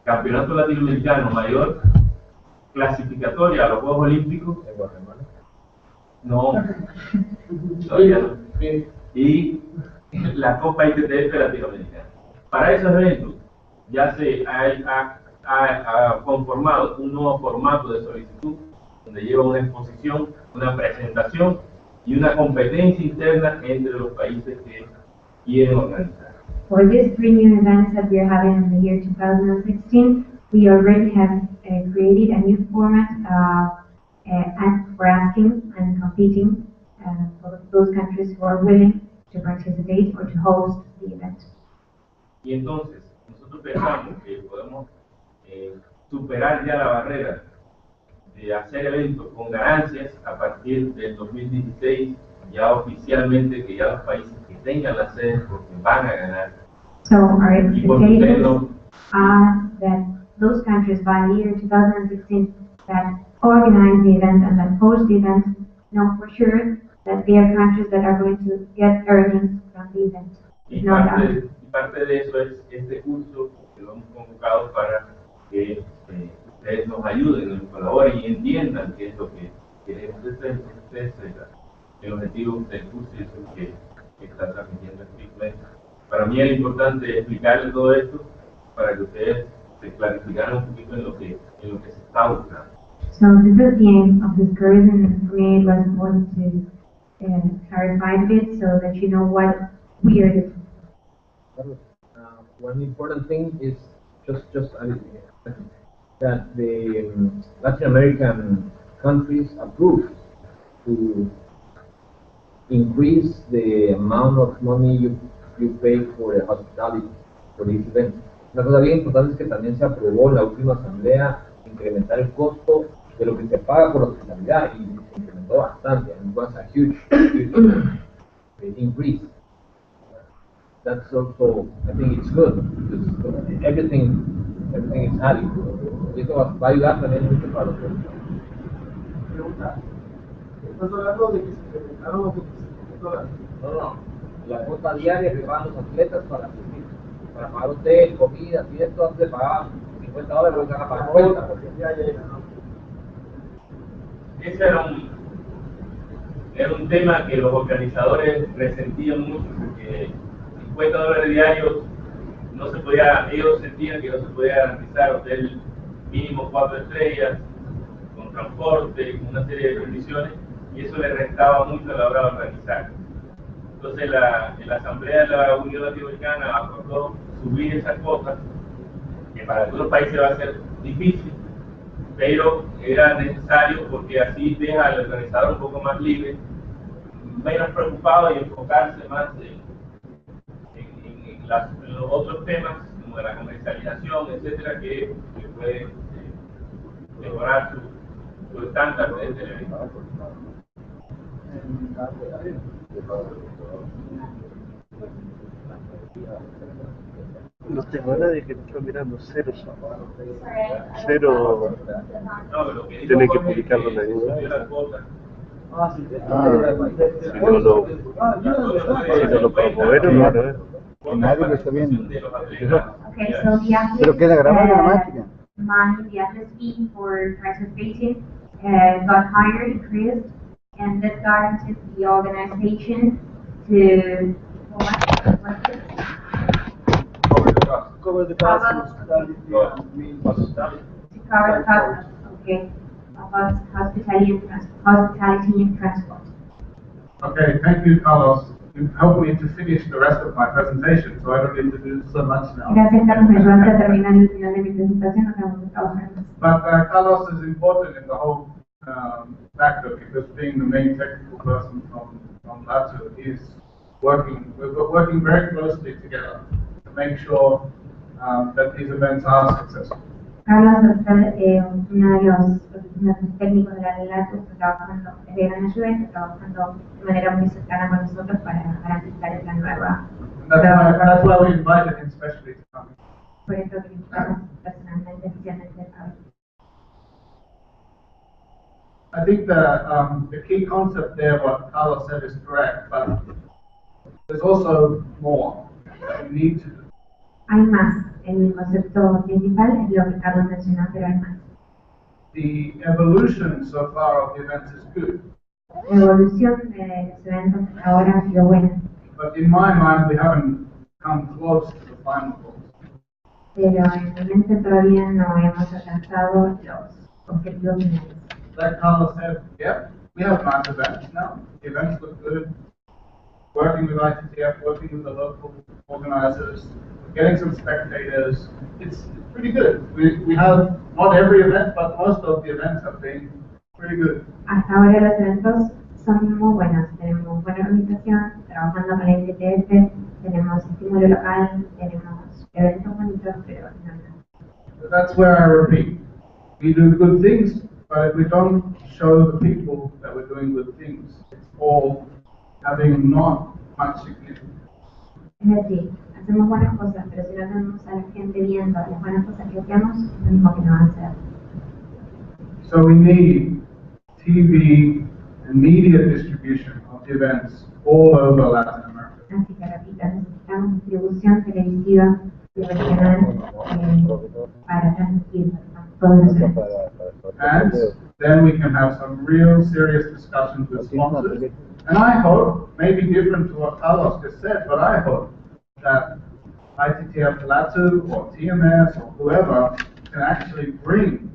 F: Campeonato Latinoamericano Mayor, clasificatoria a los Juegos Olímpicos.
C: ¿En Guatemala?
F: No, todavía no. Y la Copa ITTF Latinoamericana. Para esos eventos ya se ha conformado un nuevo formato de solicitud, donde lleva una exposición, una presentación y una competencia interna entre los países que quieren organizar.
A: For these 3 new events that we are having in the year 2016, we already have created created a new format for asking and competing for those countries who are willing to participate or to host the event.
F: Y entonces, nosotros pensamos que podemos superar ya la barrera de hacer eventos con ganancias a partir del 2016, ya oficialmente que ya los países que tengan la sede porque van a ganar.
A: So our
F: Y por ustedes
A: expectations
F: no,
A: are that those countries by the year 2016 that organize the event and that host the event know for sure that they are countries that are going to get earnings from the event.
F: y
A: No doubt.
F: parte de eso es este curso que lo hemos convocado para que ustedes nos ayuden, nos colaboren y entiendan qué es lo que queremos. Este es el objetivo del curso y eso es lo que está transmitiendo explícitamente. Para mí era importante explicarles todo esto para que ustedes se clarificaran un poquito en lo que se está buscando.
A: So this is the aim of this course, and for me it was important to clarify a bit so that you know what we are doing.
G: One important thing is just that the Latin American countries approved to increase the amount of money you pay for the hospitality for this event. Una cosa bien importante es que también se aprobó en la última asamblea incrementar el costo de lo que se paga por hospitalidad y se incrementó bastante. And it was a huge increase. That's also, I think it's good because everything is added. Y eso va a ayudar también mucho para los otros.
B: Pregunta. ¿Estás hablando de que se incrementaron los $25?
G: No. La cuota diaria que pagan los atletas para asistir. Para pagar hotel, comida, y esto antes pagaban $50, hoy van a pagar 40.
F: Ese era un tema que los organizadores resentían mucho porque $50 diarios no se podía, ellos sentían que no se podía garantizar hotel mínimo 4 estrellas, con transporte, con una serie de condiciones, y eso le restaba mucho a la hora de organizar. Entonces la Asamblea de la Unión Latinoamericana acordó subir esas cuotas, que para algunos países va a ser difícil, pero era necesario porque así deja al organizador un poco más libre, menos preocupado y enfocarse más en los otros temas como la comercialización, etcétera, que puede mejorar su estándar del evento.
H: No tengo a nadie que me está mirando, cero. Cero.
F: No, lo que
H: Tiene que publicarlo en la
F: subió la cuota.
H: Si no lo promovieron, no van a ver.
I: Nadie lo está viendo.
A: Okay, so the athletes,
I: Pero queda grabado en la máquina.
A: the athletes fee for participating got higher, increased, and that guaranteed the organization to
D: Cover the cost of hospitality.
A: to cover the cost, okay, of hospitality and transport.
B: Okay, thank you, Carlos. You helped me to finish the rest of my presentation, so I don't need to do so much now.
A: Gracias, Carlos, me ayudaste a terminar el final de mi presentación, no tengo que trabajar más.
B: But Carlos is important in the whole factor because being the main technical person from LATU, we're working very closely together to make sure that these events are successful.
A: Carlos, al ser uno de los técnicos de la LATU, está trabajando de gran ayuda y está trabajando de manera muy cercana con nosotros para garantizar esta nueva.
B: That's why we invited him specially to come.
A: Por eso que invitamos personalmente, especialmente a
B: I think the key concept there, what Carlos said, is correct, but there's also more that we need to do.
A: Hay más. El concepto principal es lo que Carlos mencionó, pero hay más.
B: The evolution so far of the events is good,
A: La evolución de los eventos hasta ahora ha sido buena,
B: but in my mind, we haven't come close to the final goals.
A: pero en mi mente todavía no hemos alcanzado los objetivos finales.
B: Like Carlos said, yeah, we have nice events now. The events look good. working with ITTF, working with the local organizers, getting some spectators. It's pretty good. We have not every event, but most of the events have been pretty good.
A: Hasta ahora los eventos son muy buenos, tenemos buena organización, trabajando con la ITTF, tenemos estímulo local, tenemos eventos bonitos, pero no.
B: So that's where I repeat. We do good things, but if we don't show the people that we're doing good things, it's all having not much significance.
A: Es decir, hacemos buenas cosas, pero si no tenemos a la gente viendo las buenas cosas que hacemos, es lo mismo que no va a hacer.
B: So we need TV and media distribution of the events all over Latin America.
A: Así que repito, necesitamos distribución televisiva y regional para transmitir todos los eventos.
B: And then we can have some real serious discussions with sponsors. And I hope, maybe different to what Carlos just said, but I hope that ITTF Latu or TMS or whoever can actually bring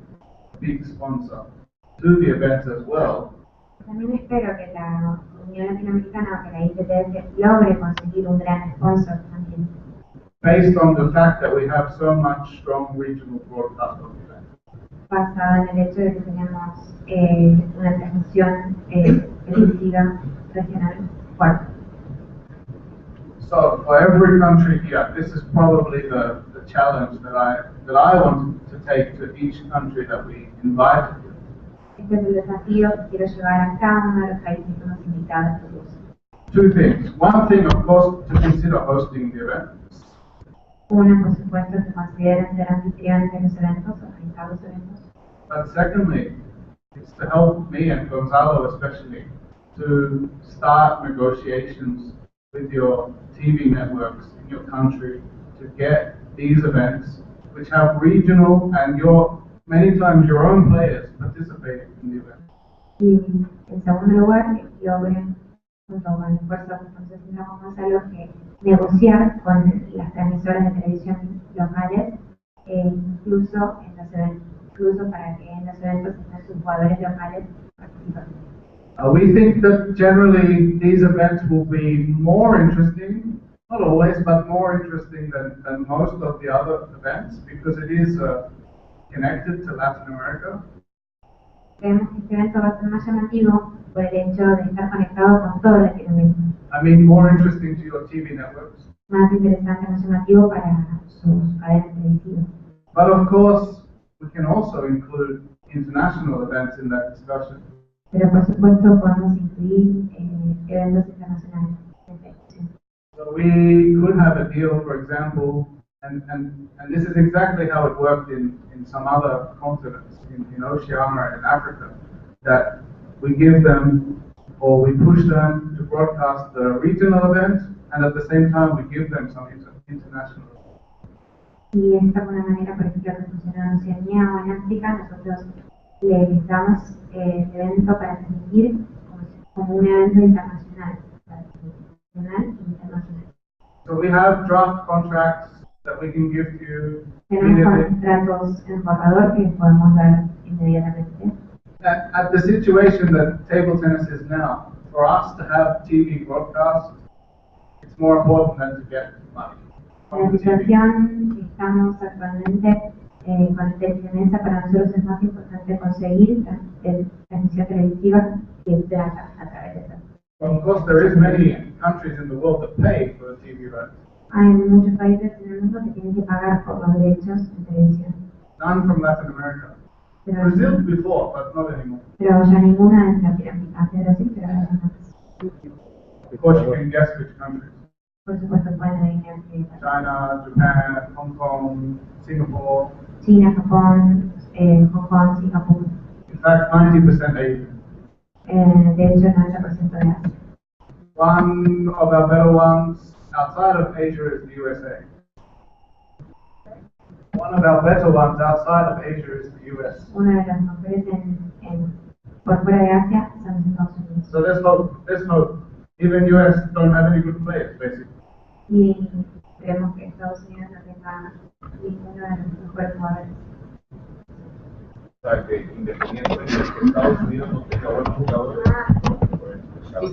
B: a big sponsor to the events as well.
A: También espero que la Unión Latinoamericana, que la ITTF logre conseguir un gran sponsor también.
B: Based on the fact that we have so much strong regional broadcast of events.
A: Basada en el hecho de que tenemos una transmisión televisiva regional fuerte.
B: So for every country here, this is probably the challenge that I want to take to each country that we invite.
A: Este es el desafío que quiero llevar a cada uno de los países que hemos invitado a este curso.
B: Two things. One thing, of course, to consider hosting the event.
A: Uno, por supuesto, que consideren ser anfitriones de los eventos, organizar los eventos.
B: But secondly, it's to help me and Gonzalo especially to start negotiations with your TV networks in your country to get these events, which have regional and many times your own players participating in the event.
A: Y en segundo lugar, que logren, junto con el esfuerzo que necesitamos Gonzalo, que negociar con las transmisoras de televisión locales, incluso en los eventos, incluso para que en los eventos estén sus jugadores locales participando.
B: We think that generally these events will be more interesting, not always, but more interesting than most of the other events because it is connected to Latin America.
A: Creemos que este evento va a ser más llamativo por el hecho de estar conectado con toda Latinoamérica.
B: I mean, more interesting to your TV networks.
A: Más interesante, más llamativo para sus cadenas televisivas.
B: But of course, we can also include international events in that discussion.
A: Pero por supuesto podemos incluir eventos internacionales.
B: So we could have a deal, for example, and this is exactly how it worked in some other continents, in Oceania and Africa, that we give them or we push them to broadcast the regional events, and at the same time we give them some international.
A: Y esta es una manera, por ejemplo, que funciona en Oceanía o en África. Nosotros les damos el evento para transmitir como un evento internacional, nacional e internacional.
B: So we have draft contracts that we can give to you
A: Tenemos
B: immediately.
A: contratos en borrador que podemos dar inmediatamente.
B: At the situation that table tennis is now, for us to have TV broadcast, it's more important than to get money.
A: En la situación que estamos actualmente con el tenis de mesa, para nosotros es más importante conseguir transmisión televisiva que plata a través de eso.
B: Of course, there is many countries in the world that pay for the TV rights.
A: Hay muchos países en el mundo que tienen que pagar por los derechos en televisión.
B: None from Latin America.
A: Pero,
B: Brazil before, but not anymore.
A: pero ya ninguna en Latinoamérica, hace Brasil, pero ahora no más.
B: Of course, you can guess which countries.
A: Por supuesto, pueden adivinar que
B: China, Japan, Hong Kong, Singapore.
A: China, Japón, Hong Kong, Singapur.
B: In fact, 90% Asian.
A: De hecho, el 90% de Asia.
B: One of our better ones outside of Asia is the USA. One of our better ones outside of Asia is the US.
A: Una de las mejores por fuera de Asia son los Estados Unidos.
B: So there's hope. There's hope. Even US don't have any good players, basically.
A: Y creemos que Estados Unidos no tenga ninguno de los mejores jugadores.
C: O sea, que independientemente de que Estados Unidos no tenga buenos jugadores,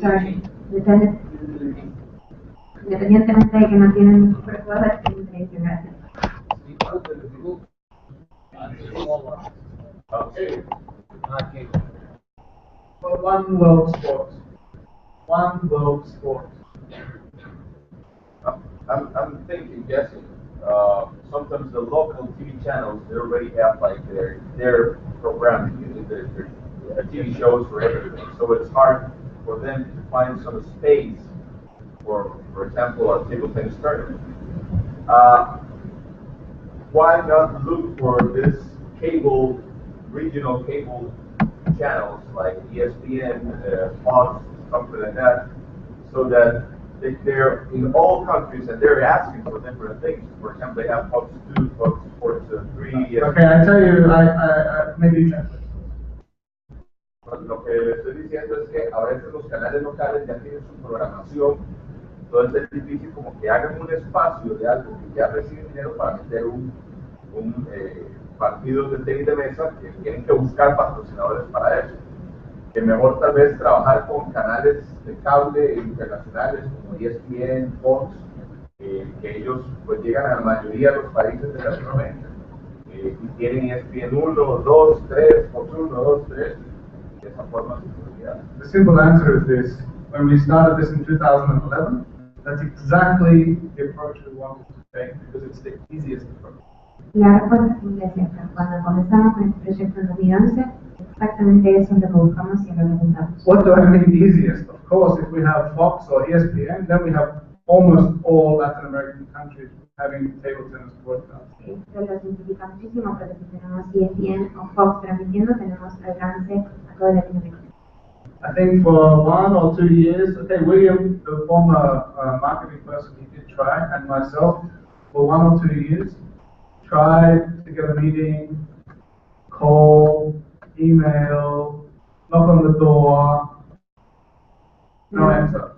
A: Sorry, the tennis independientemente de que no tienen muchos prejuicios, tienen televisión gratis.
C: Okay.
B: For one world sport. One world sport.
C: I'm thinking, guessing. Sometimes the local TV channels, they already have like their programming, their TV shows for everything. So it's hard for them to find some space for example, a table tennis tournament. Why not look for this regional cable channels like ESPN, Fox, something like that, so that they're in all countries and they're asking for different things. For example, they have Fox 2, Fox Sports 3.
B: Okay, I tell you, I maybe translate.
C: Lo que le estoy diciendo es que a veces los canales locales ya tienen su programación, entonces es difícil como que hagan un espacio de algo que ya reciben dinero para meter un partido de tenis de mesa que tienen que buscar patrocinadores para eso. Que mejor tal vez trabajar con canales de cable internacionales como ESPN, Fox, que ellos pues llegan a la mayoría de los países de Latinoamérica y tienen ESPN 1, 2, 3, Fox 1, 2, 3.
B: The simple answer is this. When we started this in 2011, that's exactly the approach we wanted to take because it's the easiest approach.
A: La respuesta simple es esta. Cuando comenzamos con este proyecto en 2011, exactamente eso es lo que buscamos y lo que apuntamos.
B: What do I mean easiest? Of course, if we have Fox or ESPN, then we have almost all Latin American countries having table tennis broadcast.
A: Esto lo simplifica muchísimo porque si tenemos ESPN o Fox transmitiendo, tenemos alcance a toda Latinoamérica.
B: I think for 1 or 2 years, okay, William, the former marketing person, he did try, and myself, for 1 or 2 years, tried to get a meeting, call, email, knock on the door, no answer.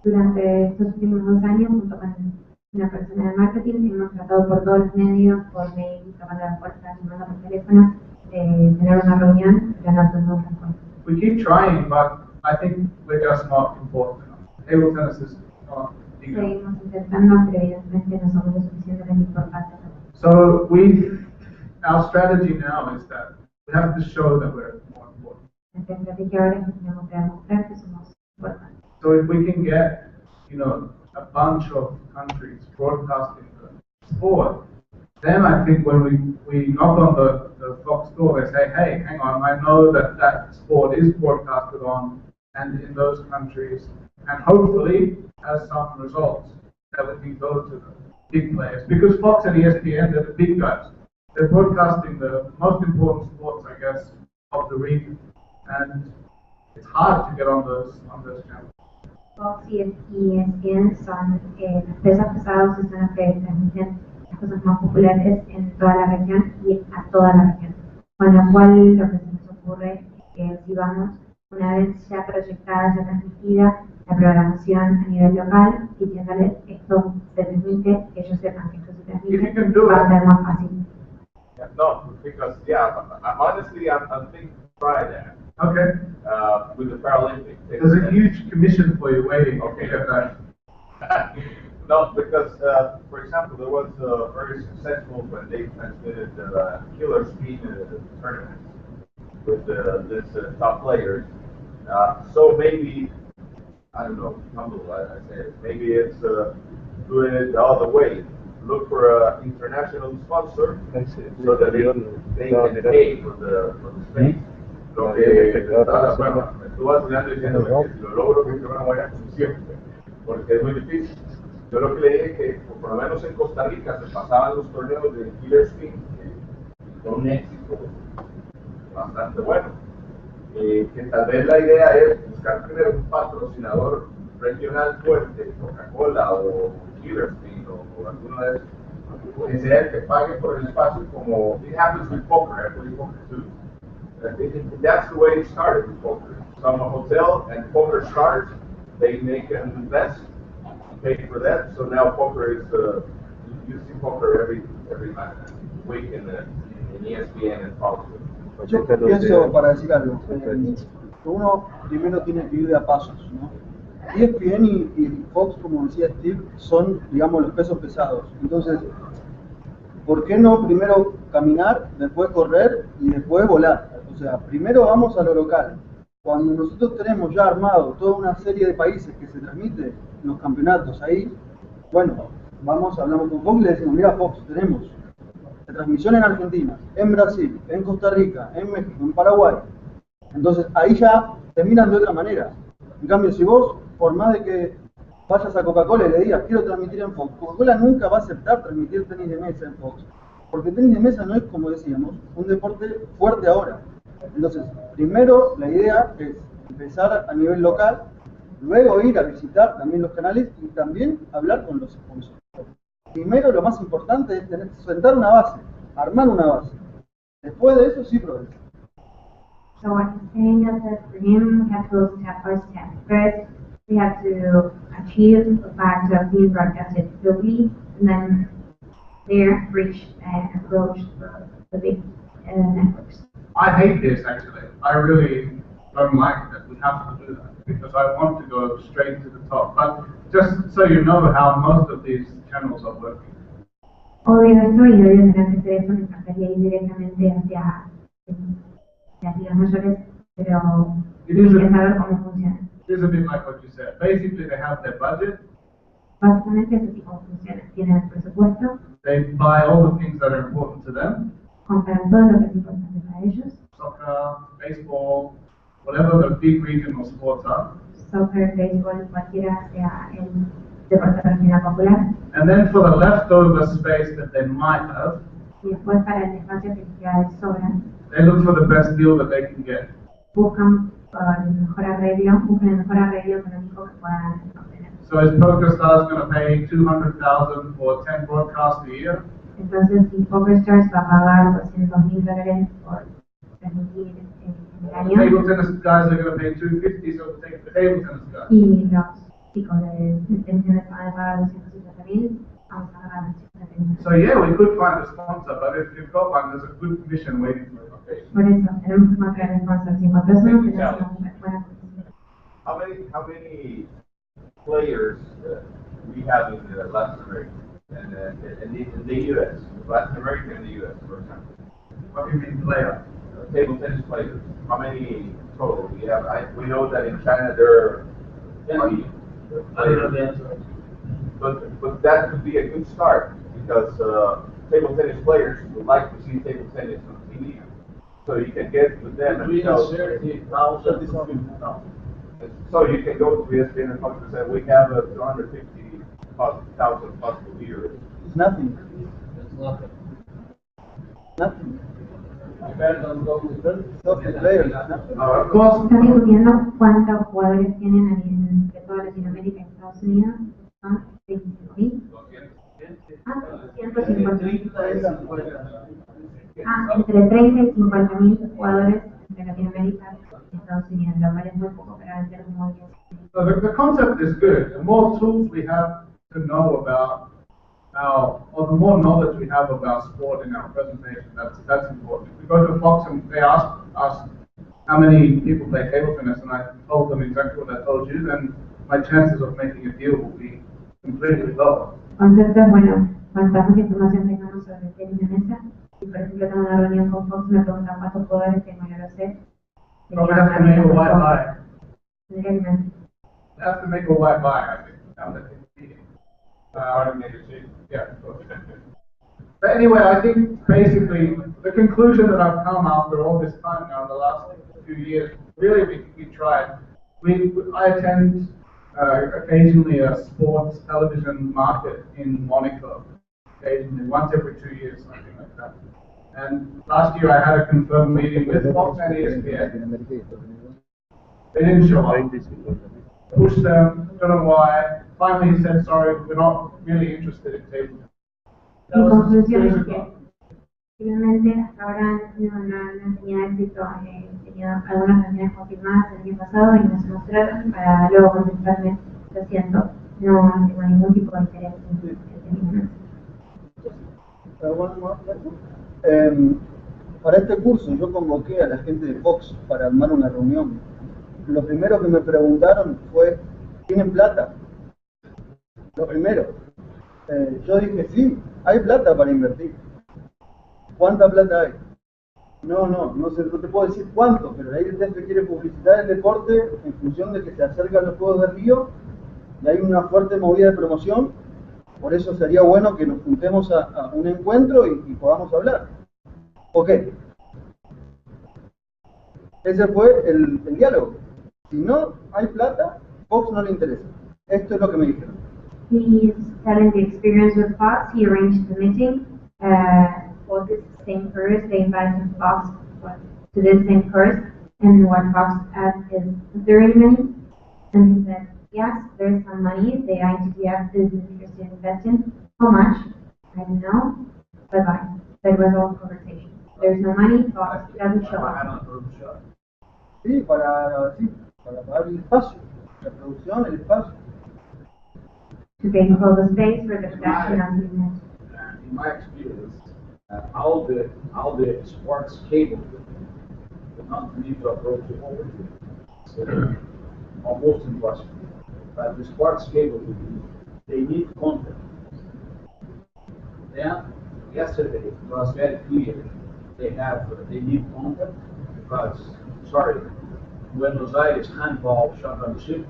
A: Durante estos últimos 2 años, junto con una persona de marketing, hemos tratado por todos los medios, por mail, tocando las puertas, llamando por teléfono, tener una reunión, pero no tenemos respuesta.
B: We keep trying, but I think we're just not important enough. Table tennis is not big enough.
A: Seguimos intentando, pero evidentemente no somos lo suficientemente importantes.
B: So our strategy now is that we have to show that we're more important.
A: Nuestra estrategia ahora es que tenemos que demostrar que somos importantes.
B: So if we can get, a bunch of countries broadcasting the sport, then I think when we knock on the Fox door, they say, hey, hang on, I know that sport is broadcasted on and in those countries, and hopefully has some results that we can go to the big players. Because Fox and ESPN, they're the big guys. They're broadcasting the most important sports, I guess, of the region. And it's hard to get on those channels.
A: Fox y ESPN son los pesos pesados y son los que transmiten las cosas más populares en toda la región y a toda la región. Con lo cual lo que se nos ocurre es que recibamos una vez ya proyectada, ya transmitida, la programación a nivel local, diciéndoles esto se transmite, que ellos sepan que esto se transmite, va a ser más fácil.
C: No, because honestly, I'm thinking to try that.
B: Okay.
C: With the Paralympics.
B: There's a huge commission for you waiting.
C: Okay. No, because for example, there was very successful when they transmitted the killer speed tournament with this top players. So maybe I don't know, humble. I say it. Maybe it's doing it the other way. Look for an international sponsor so that they can pay for the space. Lo que estuvo haciendo diciendo que si lo logro que una buena función, porque es muy difícil. Yo lo que le dije que por lo menos en Costa Rica se pasaban los torneos de Killer Spin con un éxito bastante bueno. Que tal vez la idea es buscar primero un patrocinador regional fuerte, Coca-Cola o Killer Spin o alguno de esos, que sea el que pague por el espacio, como it happens with poker, I play poker too. That's the way it started with poker. Some hotel and poker starts, they make an invest, pay for that. So now poker is, you see poker every week in ESPN and Fox.
I: Yo pienso, para decir algo, uno primero tiene que ir de a pasos, ¿no?
J: ESPN y Fox, como decía Steve, son, digamos, los pesos pesados. Entonces, ¿por qué no primero caminar, después correr y después volar? O sea, primero vamos a lo local. Cuando nosotros tenemos ya armado toda una serie de países que se transmiten los campeonatos ahí, bueno, hablamos con Fox y le decimos, mira Fox, tenemos la transmisión en Argentina, en Brasil, en Costa Rica, en México, en Paraguay. Entonces ahí ya te miran de otra manera. En cambio, si vos, por más de que vayas a Coca-Cola y le digas, quiero transmitir en Fox, Coca-Cola nunca va a aceptar transmitir tenis de mesa en Fox. Porque tenis de mesa no es, como decíamos, un deporte fuerte ahora. Entonces, primero la idea es empezar a nivel local, luego ir a visitar también los canales y también hablar con los sponsors. Primero lo más importante es sentar una base, armar una base. Después de eso sí progresa.
A: So what he's saying is that for him, we have to go step by step. First, we have to achieve the fact of being broadcasted locally, and then there reach and approach the big networks.
B: I hate this actually. I really don't like that we have to do that because I want to go straight to the top. But just so you know how most of these channels are working.
A: Odio esto y odio tener que hacer eso, me encantaría ir directamente hacia las ligas mayores, pero hay que saber cómo funciona.
B: It is a bit like what you said. Basically, they have their budget.
A: Básicamente es así como funciona. Tienen el presupuesto,
B: They buy all the things that are important to them.
A: compran todo lo que es importante para ellos.
B: Soccer, baseball, whatever the big regional sports are.
A: Soccer, béisbol, cualquiera sea el deporte regional popular.
B: And then for the leftover space that they might have,
A: Y después para el espacio que les queda de sobra,
B: they look for the best deal that they can get.
A: buscan el mejor arreglo económico que puedan obtener.
B: So is PokerStars going to pay $200,000 for 10 broadcasts a year?
A: Entonces, si PokerStars va a pagar $200,000 por transmitir en el
B: The table
A: año,
B: tennis guys are going to pay $250,000, so take the table tennis guys.
A: y los chicos de tensiones van a pagar $250,000, vamos a agarrar los chicos de tenis.
B: So yeah, we could find a sponsor, but if you've got one, there's a good commission waiting for you. Okay.
A: Por eso, tenemos que encontrar sponsors. Si encontramos uno, tenemos una buena posición.
C: How many players we have in Latin America and in the U.S., Latin America and the U.S., for example?
B: What do you mean player?
C: Table tennis players. How many total? We know that in China there are 20. But that could be a good start because table tennis players would like to see table tennis on TV. So you can get with them and tell. So you can go to ESPN and Fox and say, we have 250,000 possible viewers.
J: It's nothing.
G: It's nothing.
J: Nothing.
B: Of course,
A: Están discutiendo cuántos jugadores tienen de toda Latinoamérica y Estados Unidos. Son 25.000. 150.000. Entre 30 y 50.000 jugadores entre Latinoamérica y Estados Unidos, lo cual es muy poco para vender muy bien.
B: so the concept is good. The more tools we have to know about or the more knowledge we have about sport in our presentation, that's important. If we go to Fox and they ask us how many people play table tennis, and I told them exactly what I told you, then my chances of making a deal will be completely lower.
A: Concepto es bueno, cuantas más información tengamos sobre el tenis de mesa, si por ejemplo tengo una reunión con Fox, me preguntan cuántos jugadores tengo, no lo sé.
B: Probably have to make a white lie.
A: Tendría que mentir.
B: Have to make a white lie, I think. Now that it's cheating. Yeah. But anyway, I think basically the conclusion that I've come after all this time now, the last few years, really we tried. I attend occasionally a sports television market in Monaco, occasionally, once every 2 years, something like that. And last year I had a confirmed meeting with Fox and ESPN. They didn't show up. Pushed them, don't know why. Finally he said, sorry, we're not really interested in table.
A: Mi conclusión es que finalmente hasta ahora no han tenido éxito, he tenido algunas reuniones confirmadas el año pasado y nos mostraron para luego contestarme, lo siento, no tengo ningún tipo de interés en
J: Para este curso yo convoqué a la gente de Fox para armar una reunión. Lo primero que me preguntaron fue ¿Tienen plata? Lo primero. Yo dije, sí, hay plata para invertir. ¿Cuánta plata hay? No te puedo decir cuánto, pero la ITTF quiere publicitar el deporte en función de que se acercan los Juegos de Río y hay una fuerte movida de promoción. Por eso sería bueno que nos juntemos a un encuentro y podamos hablar. Ok. Ese fue el diálogo. Si no hay plata, Fox no le interesa. Esto es lo que me dijeron.
A: He's telling the experience with Fox. He arranged the meeting for this same course. They invited Fox to this same course. And what Fox asked is, is there any money? And he said, yes, there's some money. The ITTF is interested in investing. How much? I don't know. Bye-bye. That was all conversation. There's no money. Fox doesn't show up.
J: Sí, para pagar el espacio, la producción, el espacio.
A: To pay for the space for the production of the event.
D: In my experience, all the sports cable do not need to approach the overview. So, almost impossible. But the sports cable, they need content. Then, yesterday, it was very clear they need content because, Buenos Aires handball championship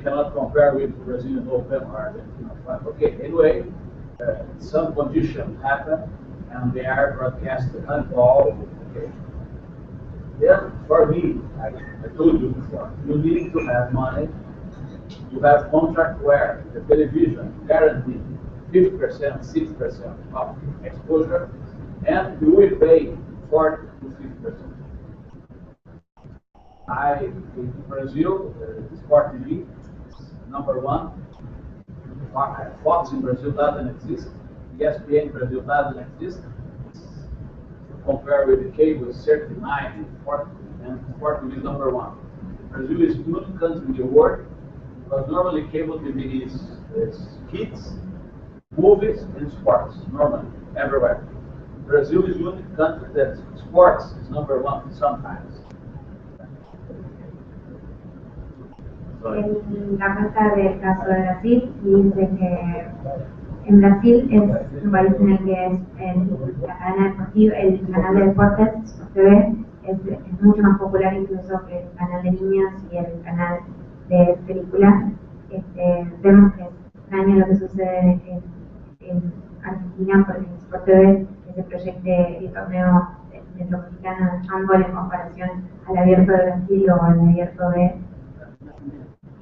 D: cannot compare with Brazilian Open or Argentina. But okay, anyway, some conditions happen and they are broadcasted handball. Okay. Then for me, I told you before, you need to have money. You have contract where the television guarantees 50%, 6% of exposure, and you will pay 40 to 50%. In Brazil, Sport TV is number one. Fox in Brazil doesn't exist. ESPN in Brazil doesn't exist. Compared with the cable, it's 39, 40, and Sport TV is number one. Brazil is the unique country in the world because normally cable TV is kids, movies, and sports, normally, everywhere. Brazil is the unique country that sports is number one sometimes.
A: En la cuenta del caso de Brasil dice que en Brasil es un país en el que la cadena deportiva, el canal de deportes TV es mucho más popular incluso que el canal de niños y el canal de películas. Vemos que es extraño lo que sucede en Argentina porque en Sport TV se proyecte el torneo metropolitano de handball en comparación al abierto de Brasil o al abierto de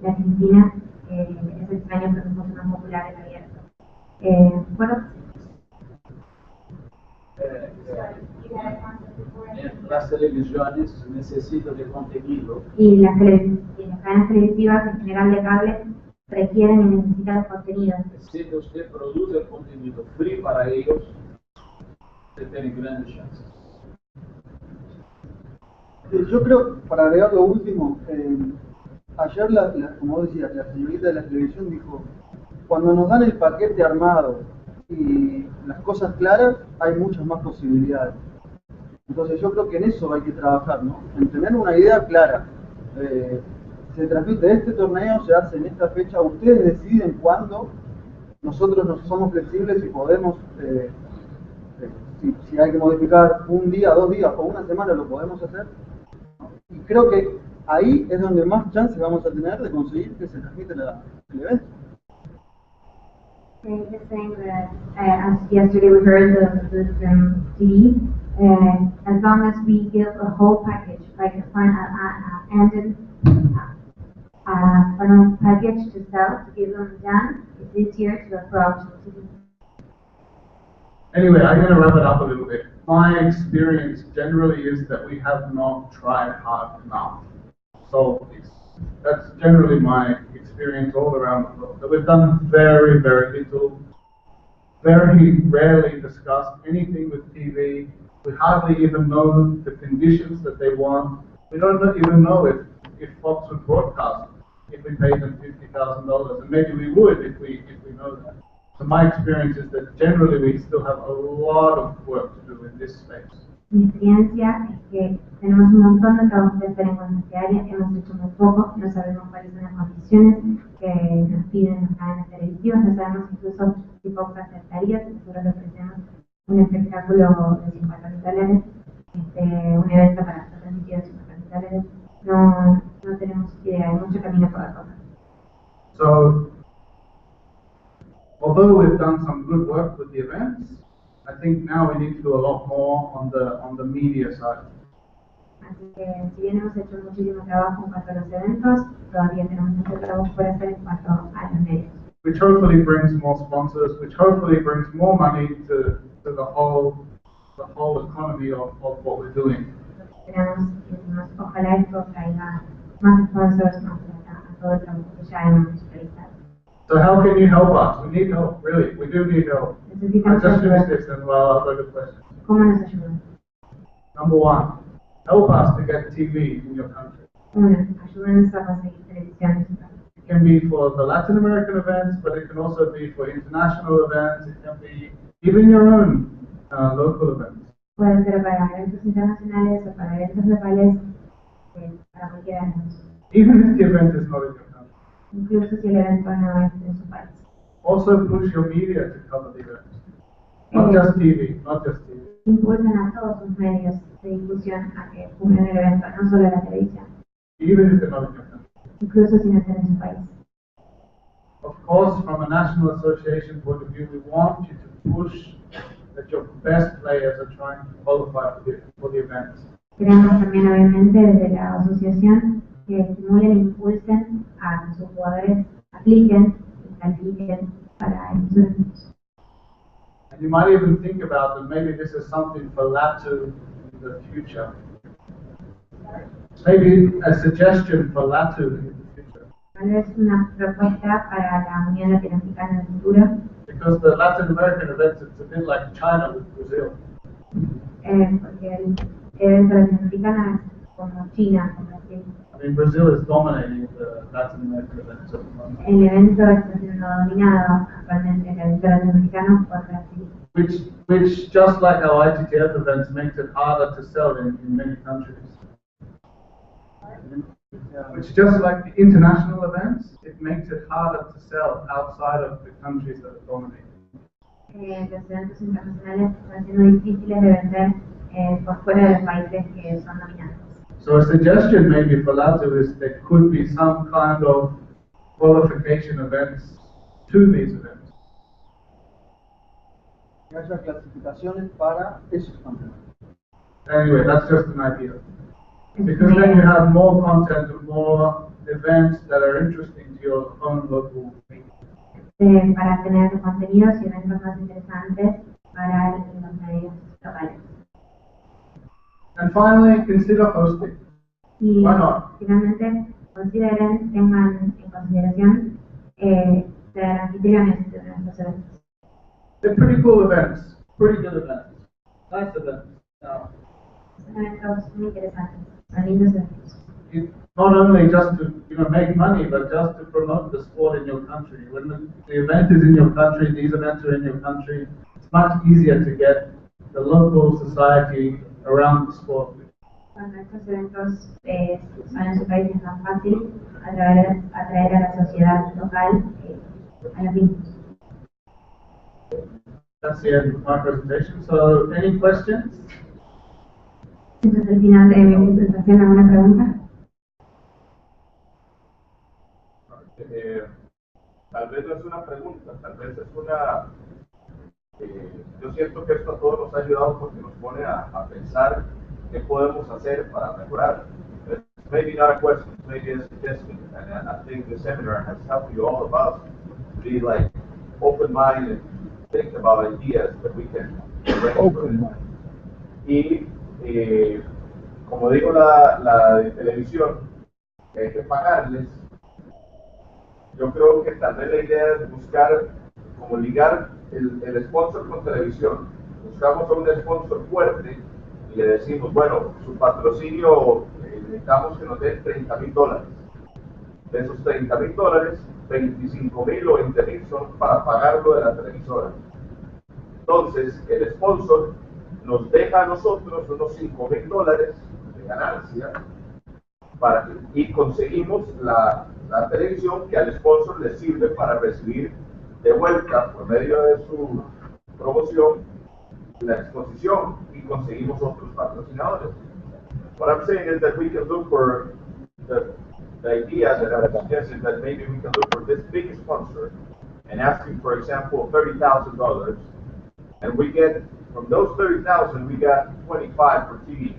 A: Argentina. Es extraño porque es mucho más popular el abierto. Bueno.
D: Las televisiones necesitan de contenido.
A: Y las cadenas televisivas en general de cable requieren y necesitan contenido.
D: Si usted produce el contenido free para ellos, usted tiene grandes chances.
J: Yo creo, para agregar lo último, ayer, como decía, la señorita de la televisión dijo, cuando nos dan el paquete armado y las cosas claras, hay muchas más posibilidades. Entonces yo creo que en eso hay que trabajar, ¿no? En tener una idea clara. Se transmite este torneo, se hace en esta fecha, ustedes deciden cuándo, nosotros nos somos flexibles y podemos, si hay que modificar un día, 2 días o una semana, lo podemos hacer. Y creo que ahí es donde más chances vamos a tener de conseguir que se transmita el evento.
A: He's saying that as yesterday we heard the from TV, as long as we give a whole package, like a final package to sell, to give them done, it's easier to approach TV.
B: Anyway, I'm going to wrap it up a little bit. My experience generally is that we have not tried hard enough. So that's generally my experience all around the world. That we've done very, very little, very rarely discussed anything with TV. We hardly even know the conditions that they want. We don't even know if Fox would broadcast if we paid them $50,000, and maybe we would if we know that. So my experience is that generally we still have a lot of work to do in this space.
A: Mi experiencia es que tenemos un montón de trabajo que hacer en cuanto a este área, hemos hecho muy poco, no sabemos cuáles son las condiciones que nos piden las cadenas televisivas, no sabemos incluso si Fox aceptaría, si nosotros le ofrecemos un espectáculo de $50.000, un evento para ser transmitido de $50.000, no tenemos idea, hay mucho camino por recorrer.
B: So, although we've done some good work with the events, I think now we need to do a lot more on the media side.
A: Así que, si bien hemos hecho muchísimo trabajo en cuanto a los eventos, todavía tenemos mucho trabajo por hacer en cuanto a los medios.
B: Which hopefully brings more sponsors, which hopefully brings more money to the whole economy of what we're doing.
A: Esperamos que ojalá esto traiga más sponsors, más plata a todo el trabajo que ya hemos realizado.
B: So how can you help us? We need help, really. We do need help. I
A: Necesitamos
B: just
A: ayuda.
B: finished this and well, I've got a question.
A: ¿Cómo nos ayudan?
B: Number one, help us to get TV in your country.
A: Una, ayúdenos a conseguir televisión en su país.
B: It can be for the Latin American events, but it can also be for international events. It can be even your own local events.
A: Puede ser para eventos internacionales o para eventos locales, para cualquiera de nosotros.
B: Even if the event is not in your country.
A: Incluso si el evento no es en su país.
B: Also push your media to cover the events. Not just TV, not just TV.
A: Impulsan a todos sus medios de difusión a que cubran el evento, no solo la televisión.
B: Even if they're not in your country.
A: Incluso si no están en su país.
B: Of course, from a national association point of view, we want you to push that your best players are trying to qualify for the events.
A: Queremos también, obviamente, desde la asociación que estimulen e impulsen a que sus jugadores apliquen y califiquen para estos eventos.
B: And you might even think about that maybe this is something for LATU in the future. Maybe a suggestion for LATU in the future.
A: Tal vez una propuesta para la Unión Latinoamericana en el futuro,
B: Because the Latin American events, it's a bit like China with Brazil.
A: porque el evento latinoamericano es como China, como Brasil.
B: I mean, Brazil is dominating the Latin American events at the moment.
A: El evento está siendo dominado actualmente, el evento latinoamericano, por Brasil.
B: Which just like our ITTF events, makes it harder to sell in many countries. Which just like the international events, it makes it harder to sell outside of the countries that are dominating.
A: Los eventos internacionales están siendo difíciles de vender por fuera de los países que son dominantes.
B: So a suggestion maybe for LATU is there could be some kind of qualification events to these events.
J: Que haya clasificaciones para esos campeonatos.
B: Anyway, that's just an idea. Because then you have more content and more events that are interesting to your own local people.
A: Para tener contenidos y eventos más interesantes para los medios locales.
B: And finally, consider hosting.
A: Y
B: Why not?
A: finalmente, tengan en consideración ser anfitriones de nuestros eventos.
B: They're pretty cool events, pretty good events, nice events. Now,
A: Son eventos muy interesantes, son lindos eventos.
B: not only just to make money, but just to promote the sport in your country. When the event is in your country, these events are in your country, it's much easier to get the local society around the sport.
A: Cuando estos eventos son en su país es más fácil atraer a la sociedad local a los mismos.
B: That's the end of my presentation. So, any questions?
A: Este es el final de mi presentación. ¿Alguna pregunta?
C: Tal vez no es una pregunta, tal vez es una... yo siento que esto a todos nos ha ayudado porque nos pone a pensar qué podemos hacer para mejorar. It's maybe not a question, maybe a suggestion, and I think the seminar has helped you all about be like open-minded, think about ideas that we can
I: Open.
C: Y como digo la de televisión, que hay que pagarles, yo creo que tal vez la idea es buscar, como ligar el sponsor con televisión. Buscamos a un sponsor fuerte y le decimos, bueno, su patrocinio necesitamos que nos dé $30,000. De esos $30,000, 25,000 o 20,000 son para pagarlo de la televisora. Entonces, el sponsor nos deja a nosotros unos $5,000 de ganancia y conseguimos la televisión que al sponsor le sirve para recibir de vuelta por medio de su promoción la exposición y conseguimos otros patrocinadores. What I'm saying is that we can look for the idea that I'm suggesting that maybe we can look for this big sponsor and ask him, for example, $30,000, and we get from those 30,000 we got 25 for TV.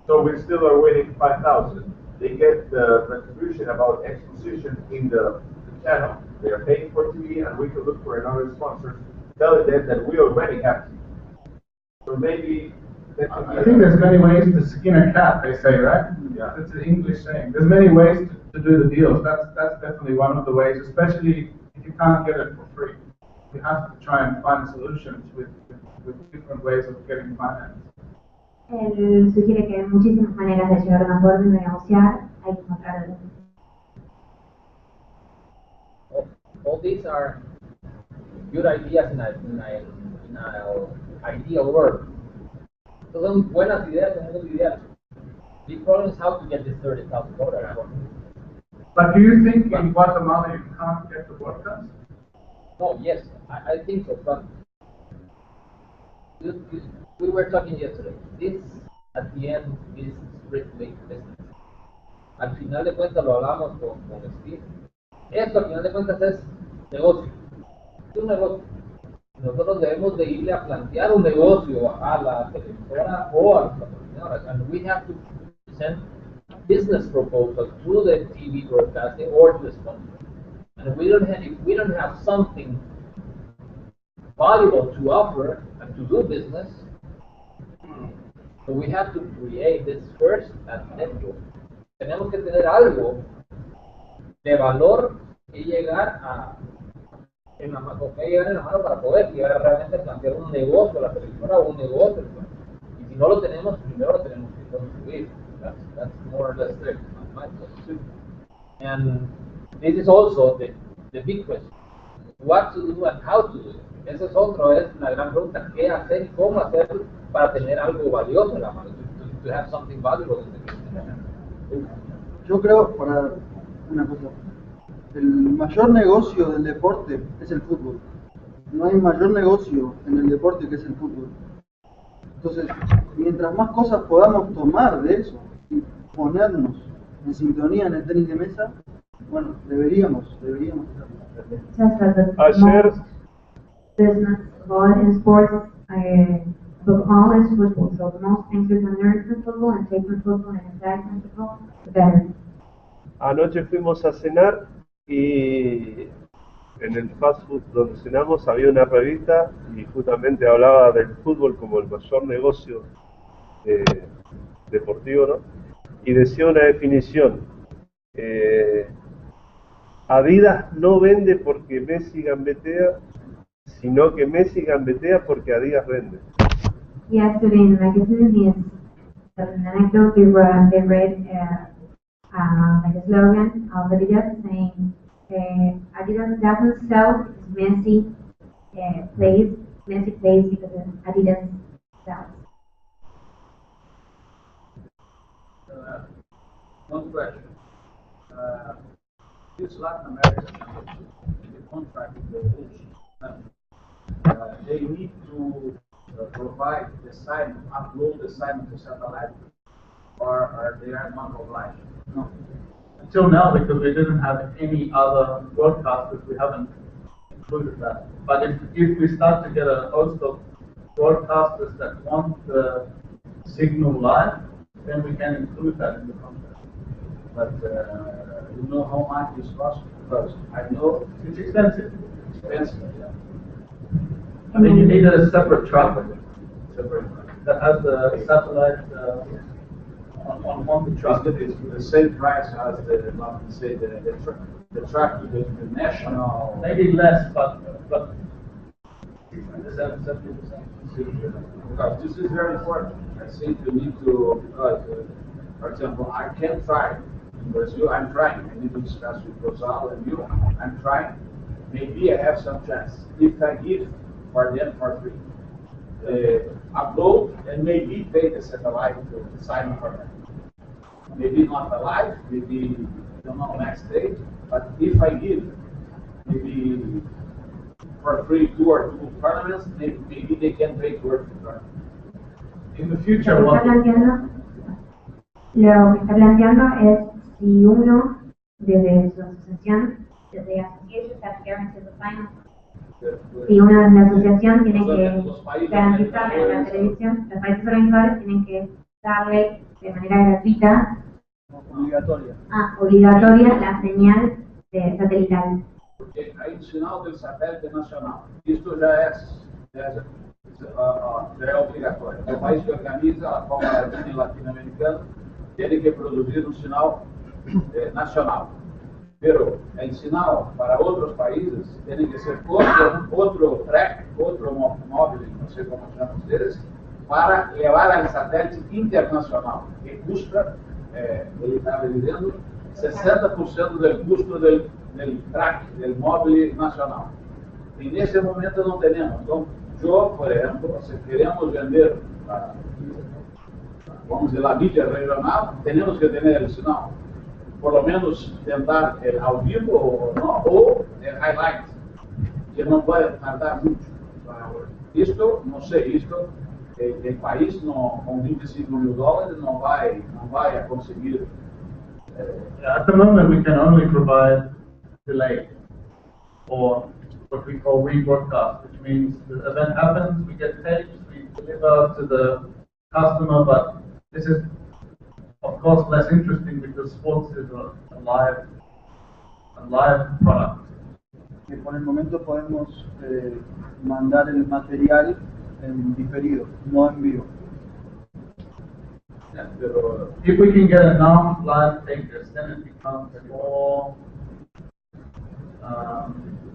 C: So we still are winning 5,000. They get the retribution about exposition in the channel. They are paying for TV, and we can look for another sponsor, telling them that we already have TV. So maybe
B: I think there's many ways to skin a cat, they say, right?
C: Yeah.
B: That's an English saying. There's many ways to do the deals. That's definitely one of the ways, especially if you can't get it for free. You have to try and find solutions with different ways of getting finance.
A: Él sugiere que hay muchísimas maneras de llegar a un acuerdo y de negociar. Hay que encontrar algo.
G: All these are good ideas in an ideal world. Son buenas ideas en un ideal. The problem is how to get this $30,000.
B: But do you think in Guatemala you can't get the broadcast?
G: No, yes, I think so, but we were talking yesterday. This, at the end, is strictly business. Al final de cuentas lo hablamos con Steve. Esto al final de cuentas es negocio. Es un negocio. Nosotros debemos de irle a plantear un negocio a la televisora o a los patrocinadores, and we have to send business proposals to the TV broadcasting or to the sponsor. And if we don't have something valuable to offer and to do business, so we have to create this first and then go. Tenemos que tener algo de valor que llegar en la mano para poder llegar a realmente plantear un negocio a la televisora o un negocio. Y si no lo tenemos, primero lo tenemos que construir. That's more or less there. And this is also the big question. What to do and how to do it. Ese es otro, es la gran pregunta. ¿Qué hacer y cómo hacer para tener algo valioso en la mano? To have something valuable in the hand.
J: Yo creo, para una cosa, el mayor negocio del deporte es el fútbol. No hay mayor negocio en el deporte que es el fútbol. Entonces, mientras más cosas podamos tomar de eso y ponernos en sintonía en el tenis de mesa, bueno, deberíamos estar.
A: Just as the
K: Ayer,
A: most business of all in sports, above all is football. So the most things we can learn from football and take from football and adapt from football, the better.
K: anoche fuimos a cenar y en el fast food donde cenamos había una revista y justamente hablaba del fútbol como el mayor negocio deportivo, ¿no? Y decía una definición: Adidas no vende porque Messi gambetea, sino que Messi gambetea porque Adidas vende.
A: Yesterday in the magazine, an anecdote they read like a slogan of Adidas saying, Adidas doesn't sell because Messi plays. Messi plays because Adidas sells.
D: One question. This Latin American the contract with the rich, they need to provide the sign, upload the sign to satellite, or are they not obliged?
B: No. Until now, because we didn't have any other broadcasters, we haven't included that. But if we start to get a host of broadcasters that want the signal live, then we can include that in the contract.
D: But you know how much this costs? Because I know
B: It's expensive.
D: expensive. Yeah.
B: I mean, you need a separate truck that has the satellite on one truck.
D: It's the same price as the truck to the national.
B: Maybe less, but 70%.
D: Because this is very important. I think you need to, because, for example, I can try in Brazil. I'm trying. I need to discuss with Rosal and you. I'm trying. Maybe I have some chance if I give for them for free. upload and maybe pay the satellite to sign for them. Maybe not alive, maybe, I don't know, next day, but if I give maybe for free 2 or 2 tournaments, maybe they can pay to work the tournament.
B: In the future,
A: Lo que está planteando es si uno, desde su asociación, desde la association that guarantees the final, si uno de la asociación tiene que garantizar en la televisión, los países organizadores tienen que darle de manera gratuita, obligatoria, la señal satelital.
D: Porque hay un sinal del satélite nacional. Esto ya é obrigatório. O país que organiza a Copa Latina e Latino-Americana tem que produzir um sinal nacional. Pero el sinal para outros países tem que ser outro track, outro móvel, não sei como chamam eles, para levar ao satélite internacional, que custa, ele estava dizendo, 60% do custo do track, do móvel nacional. E nesse momento não temos. Então, por exemplo, se queremos vender, vamos dizer, a mídia regional, temos que ter o sinal. Por lo menos tentar ao vivo ou highlight, que não vai tardar muito. Isto, não sei, isto, o país com $25 mil não vai conseguir.
B: At the moment, we can only provide delay, or what we call rebroadcast, which means the event happens, we get tapes, we deliver to the customer, but this is, of course, less interesting because sports is a live product.
J: Que por el momento podemos mandar el material en diferido, no en vivo.
B: If we can get enough live takers, then it becomes more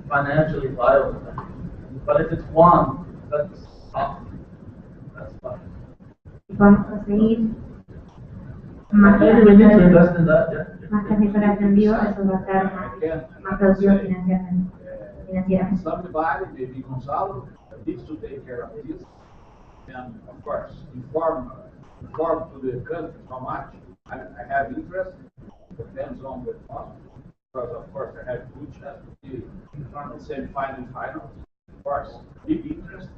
B: financially viable. But if it's one, that's tough. That's fine.
A: Vamos a seguir
B: Maybe we need to invest in that, yeah.
A: más transmisoras en vivo, eso va a ser más producido financieramente.
D: Somebody, maybe Gonzalo, needs to take care of this, and of course, inform to the country how much I have interest. Depends on the cost, because of course I have good chance to be in the semi-final finals. Of course, big interest.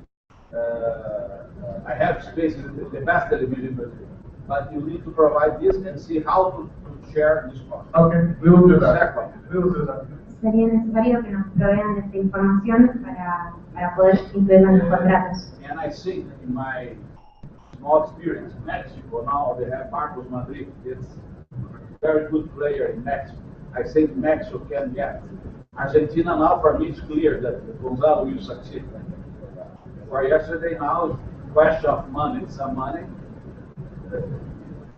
D: I have space in the best television in Brazil, but you need to provide this and see how to share this cost.
B: Okay, we will do that.
D: Exactly.
B: We will do that.
A: Sería necesario que nos provean de esta información para poder incluirla en los contratos.
D: And I think in my small experience in Mexico, now they have Marcos Madrid. It's a very good player in Mexico. I think Mexico can get. Argentina now, for me, it's clear that Gonzalo will succeed. For yesterday, now, question of money, some money.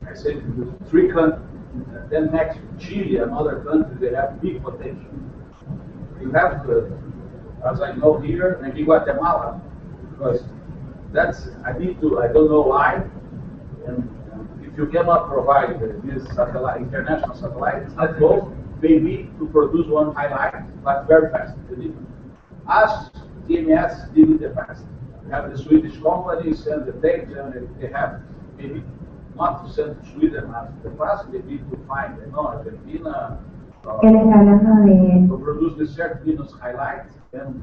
D: I think the 3 countries, then Mexico, Chile, and other countries, they have big potential. You have to, as I know here, maybe Guatemala, because that's, I don't know why, and if you cannot provide this satellite, international satellites, at most, maybe to produce one highlight, but very fast. As TMS did in the past. You have the Swedish company send the tapes, and they have maybe not to send to Sweden as the past, maybe to find, Argentina,
A: Él está hablando
D: to produce the certain highlights, and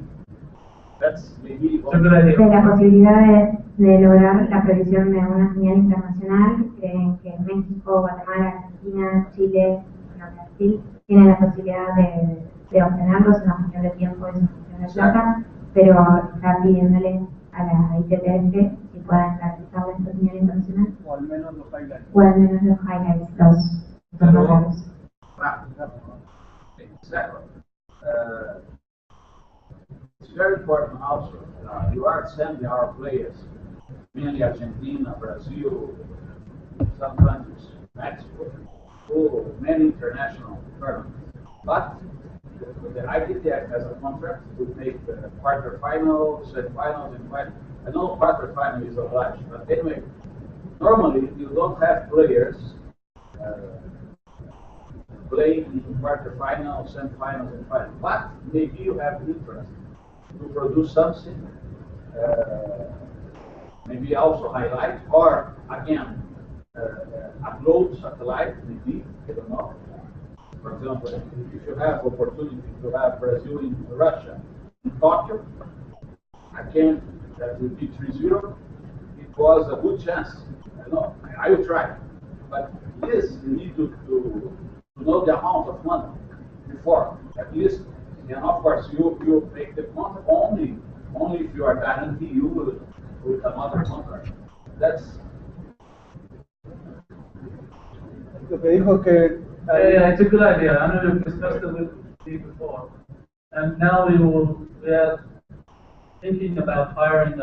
D: that's maybe
A: de la posibilidad de lograr la provisión de una señal internacional. Creen que México, Guatemala, Argentina, Chile, Brasil tienen la posibilidad de obtenerlos. Es una cuestión de tiempo, es una cuestión de plata, pero está pidiéndole a la ITTF si puedan garantizar esta señal internacional.
J: O al menos los highlights.
A: O al menos los highlights, los contratos.
D: Exactly. It's very important also. You are sending our players, mainly Argentina, Brazil, some countries, Mexico, to many international tournaments. But the ITTF has a contract to make the quarterfinals, semifinals, and finals. I know quarterfinal is obliged, but anyway, normally you don't have players playing in quarterfinals, semifinals, and finals. But maybe you have interest to produce something maybe also highlight, or again, upload satellite, maybe, I don't know. For example, if you have opportunity to have Brazil in Russia, in Tokyo, again, that will be 3-0. It was a good chance. I know, I will try. But this, you need to know the amount of money before, at least. And of course, you make the contract only if you are guaranteed with another contract. That's.
J: Lo que dijo es que
L: Yeah, it's a good idea. I know we've discussed it with Steve before. And now we are thinking about hiring,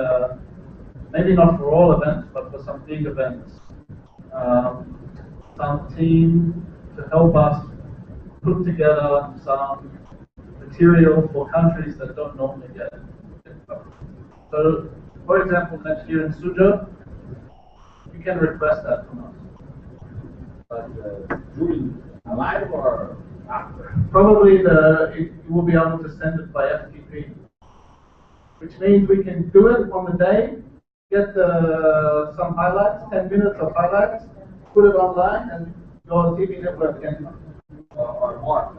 L: maybe not for all events, but for some big events, some team to help us put together some material for countries that don't normally get it. So, for example, next year in Suzhou, you can request that from us.
D: But during live or after?
B: Probably you will be able to send it by FTP, which means we can do it on the day, get some highlights, 10 minutes of highlights, put it online, and your TV network can.
D: Or more.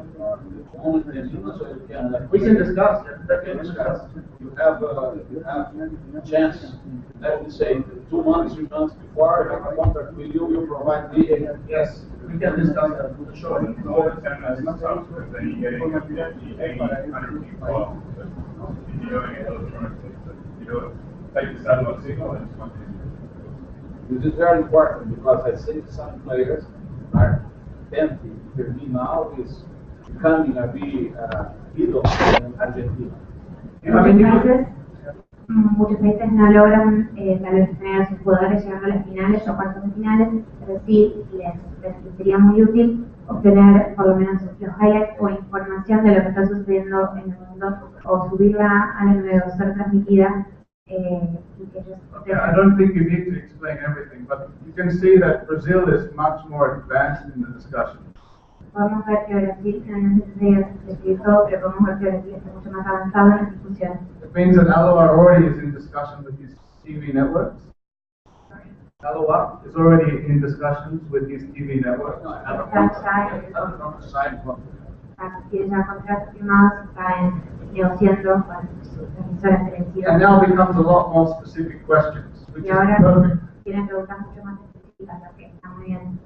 D: Only 10 minutes, so you can.
B: We can discuss.
D: You have a chance. Let me say 2 months, 3 months before I have a contract with you. You provide me.
B: Yes, we can discuss that for sure.
D: This is very important because I think some players are empty. For me now is becoming a big idol in Argentina.
A: Muchos países no logran tal vez tener a sus jugadores llegando a las finales o cuartos de finales, pero sí les sería muy útil obtener por lo menos los highlights o información de lo que está sucediendo en el mundo o subirla a la nueva, ser transmitida.
B: Okay, I don't think you need to explain everything, but you can see that Brazil is much more advanced in the discussion.
A: Podemos ver que Brasil, no es necesario decir todo, pero podemos ver que Brasil está mucho más avanzado en las discusiones.
B: It means that Aloha already is in discussion with these TV networks. Aloha is already in discussions with these TV networks.
A: Tiene ya contratos firmados, está negociando con las emisoras televisivas.
B: And now becomes a lot more specific questions, which
A: Y
B: is
A: ahora
B: perfect.
A: tienen preguntas mucho más específicas, lo que está muy bien.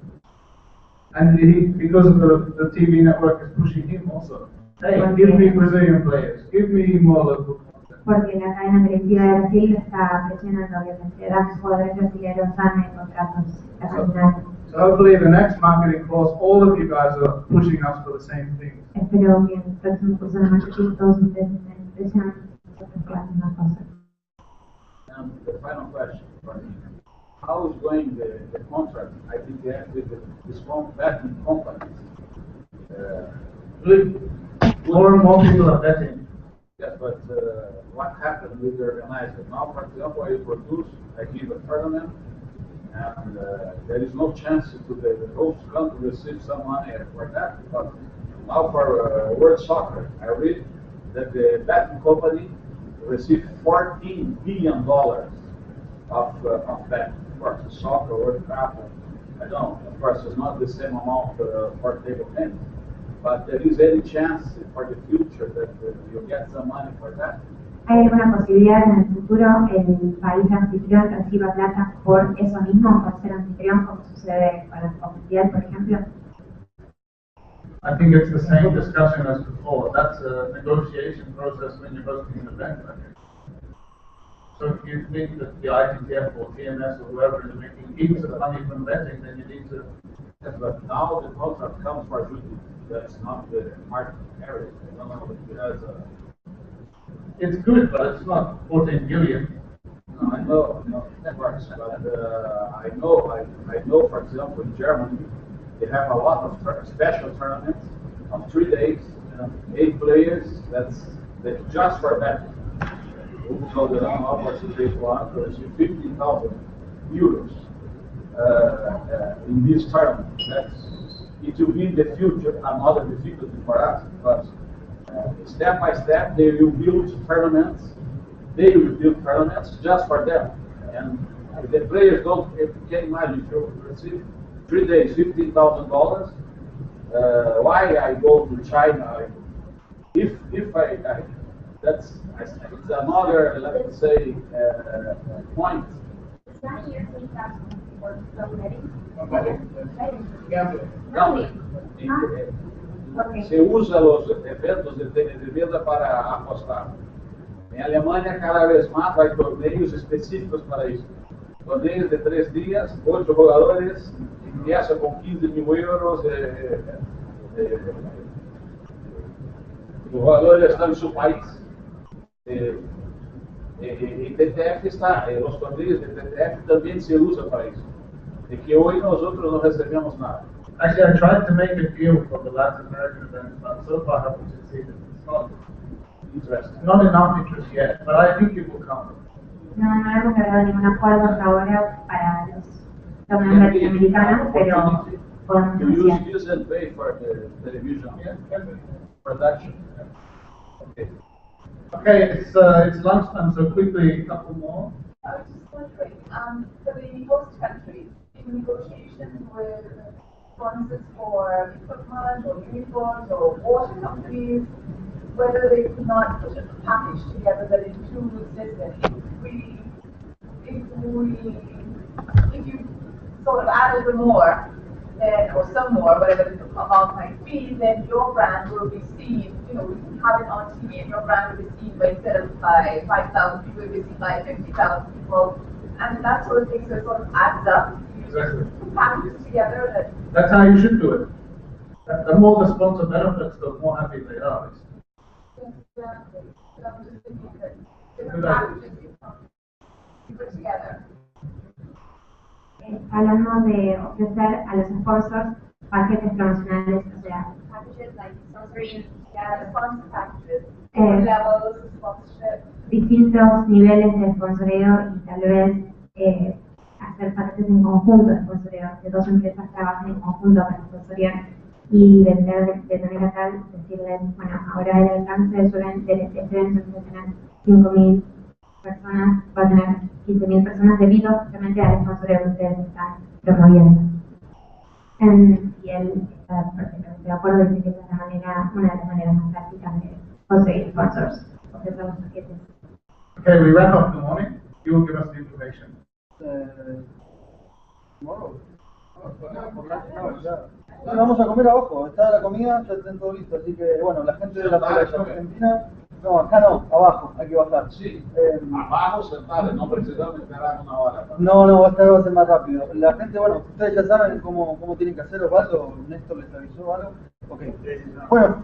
B: And because of the TV network is pushing him also. Hey, give me Brazilian players, give me more local content.
A: Porque la cadena televisiva de Brasil lo está presionando, obviamente, dan jugadores brasileños, dan contratos internacionales.
B: So hopefully the next marketing course, all of you guys are pushing us for the same thing.
A: Espero que en el próximo curso de marketing todos ustedes me presionen nosotros por las mismas cosas.
D: And the final question for me. How is going the contract ITTF with this betting companies?
L: More and more people are betting.
D: Yes, but what happened with the organizer? Now, for example, I produce, I give a tournament, and there is no chance to the host country to receive some money for that. But now for World Soccer, I read that the betting company received $14 billion of betting. Of course, soccer, World Cup, I don't know. Of course, it's not the same amount for table tennis. But there is any chance for the future that you get some money for that?
A: ¿Hay alguna posibilidad en el futuro el país anfitrión reciba plata por eso mismo, por ser anfitrión, como sucede para el oficial, por ejemplo?
B: I think it's the same discussion as before. That's a negotiation process when you're hosting an event. So if you think that the ITTF or TMS or whoever is making heaps of money from betting, then you need to.
D: Yes, but now the contract comes for duty. That's not the market area. I don't know if it has a.
B: It's good, but it's not 14 billion.
D: No, I know, of course, but I know, for example, in Germany, they have a lot of special tournaments of 3 days, 8 players. That's just for betting. So the opportunity for us is 15,000 euros in this tournament. It will be in the future another difficulty for us because step by step they will build tournaments. They will build tournaments just for them. And if the players don't, if you can imagine, if you receive 3 days, $15,000, why I go to China? If I that's it's another, let's say, point. Se usa los eventos de tenis de mesa para apostar. En Alemania cada vez más hay torneos específicos para eso. Torneos de 3 días, 8 jugadores, empieza con 15.000 euros. Los jugadores están en su país. ITTF está, los torneos de ITTF también se usan para eso. De que hoy nosotros no recebemos nada.
L: Actually, I tried to make a deal for the Latin American event, but so far haven't succeeded. It's not
D: Interesting.
L: not enough interest yet, but I think it will come.
A: No hemos logrado ningún acuerdo hasta ahora para los torneos latinoamericanos, pero podemos
D: You
A: negociar.
D: use and pay for the television production. Okay.
L: Okay, it's lunchtime, so quickly a couple more.
E: I was just wondering, for the host countries, in negotiations with sponsors for equipment or uniforms or water companies, whether they could not put a package together that includes this, that if you sort of added more, then, or some more, whatever the amount might be, then your brand will be seen, you know, we can have it on TV and your brand will be seen by, instead of by 5,000 people, it will be seen by 50,000 people, and that sort of thing, so it sort of adds up.
L: Exactly.
E: Packages together
L: That's how you should do it. The more the sponsor benefits, the more happy they are.
E: exactly. So I'm just thinking that
L: Good
E: different
L: idea.
E: packages you put together.
A: Hablamos de ofrecer a los sponsors paquetes promocionales, o sea,
E: Packages like sponsoring, yeah, sponsor packages,
A: Eh,
E: levels of sponsorship.
A: distintos niveles de sponsoreo y tal vez hacer paquetes en conjunto de sponsoreo, que dos empresas trabajen en conjunto para sponsorear y vender de manera tal, decirles, bueno, ahora el alcance de este evento va a tener 5.000 personas, va a tener 15.000 personas debido justamente al sponsoreo que ustedes están promoviendo. Y él está perfectamente de acuerdo y dice que esa es la manera, una de las maneras más prácticas de conseguir sponsors, ofrecer los paquetes.
L: Okay, we wrap up in the morning. You will give us the information.
J: Tomorrow. No, vamos a comer abajo, está la comida, ya está todo listo, así que bueno, la gente de la playa argentina, no, acá no, abajo, hay que bajar.
D: Sí, abajo sentados, no precisamos esperar una hora.
J: No, esta vez va a ser más rápido. La gente, bueno, ustedes ya saben cómo tienen que hacer, Osvaldo, Néstor les avisó algo. Ok. Bueno,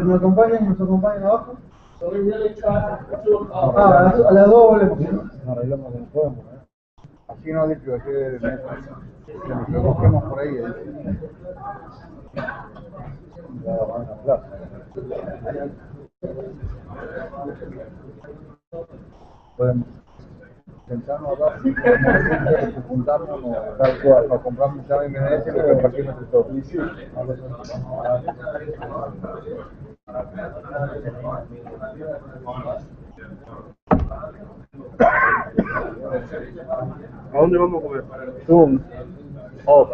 J: nos acompañan abajo.
L: So we really try to do
J: A las 2 volvemos.
I: Nos arreglamos que no podemos, ¿eh? Así no dicho que nos busquemos por ahí. La van a plaza. Podemos sentarnos acá, juntarnos o tal cual, nos compramos ya MNS y lo compartimos entre todos. Y sí,
K: ¿A dónde vamos a comer?
I: Zoom.
K: Off.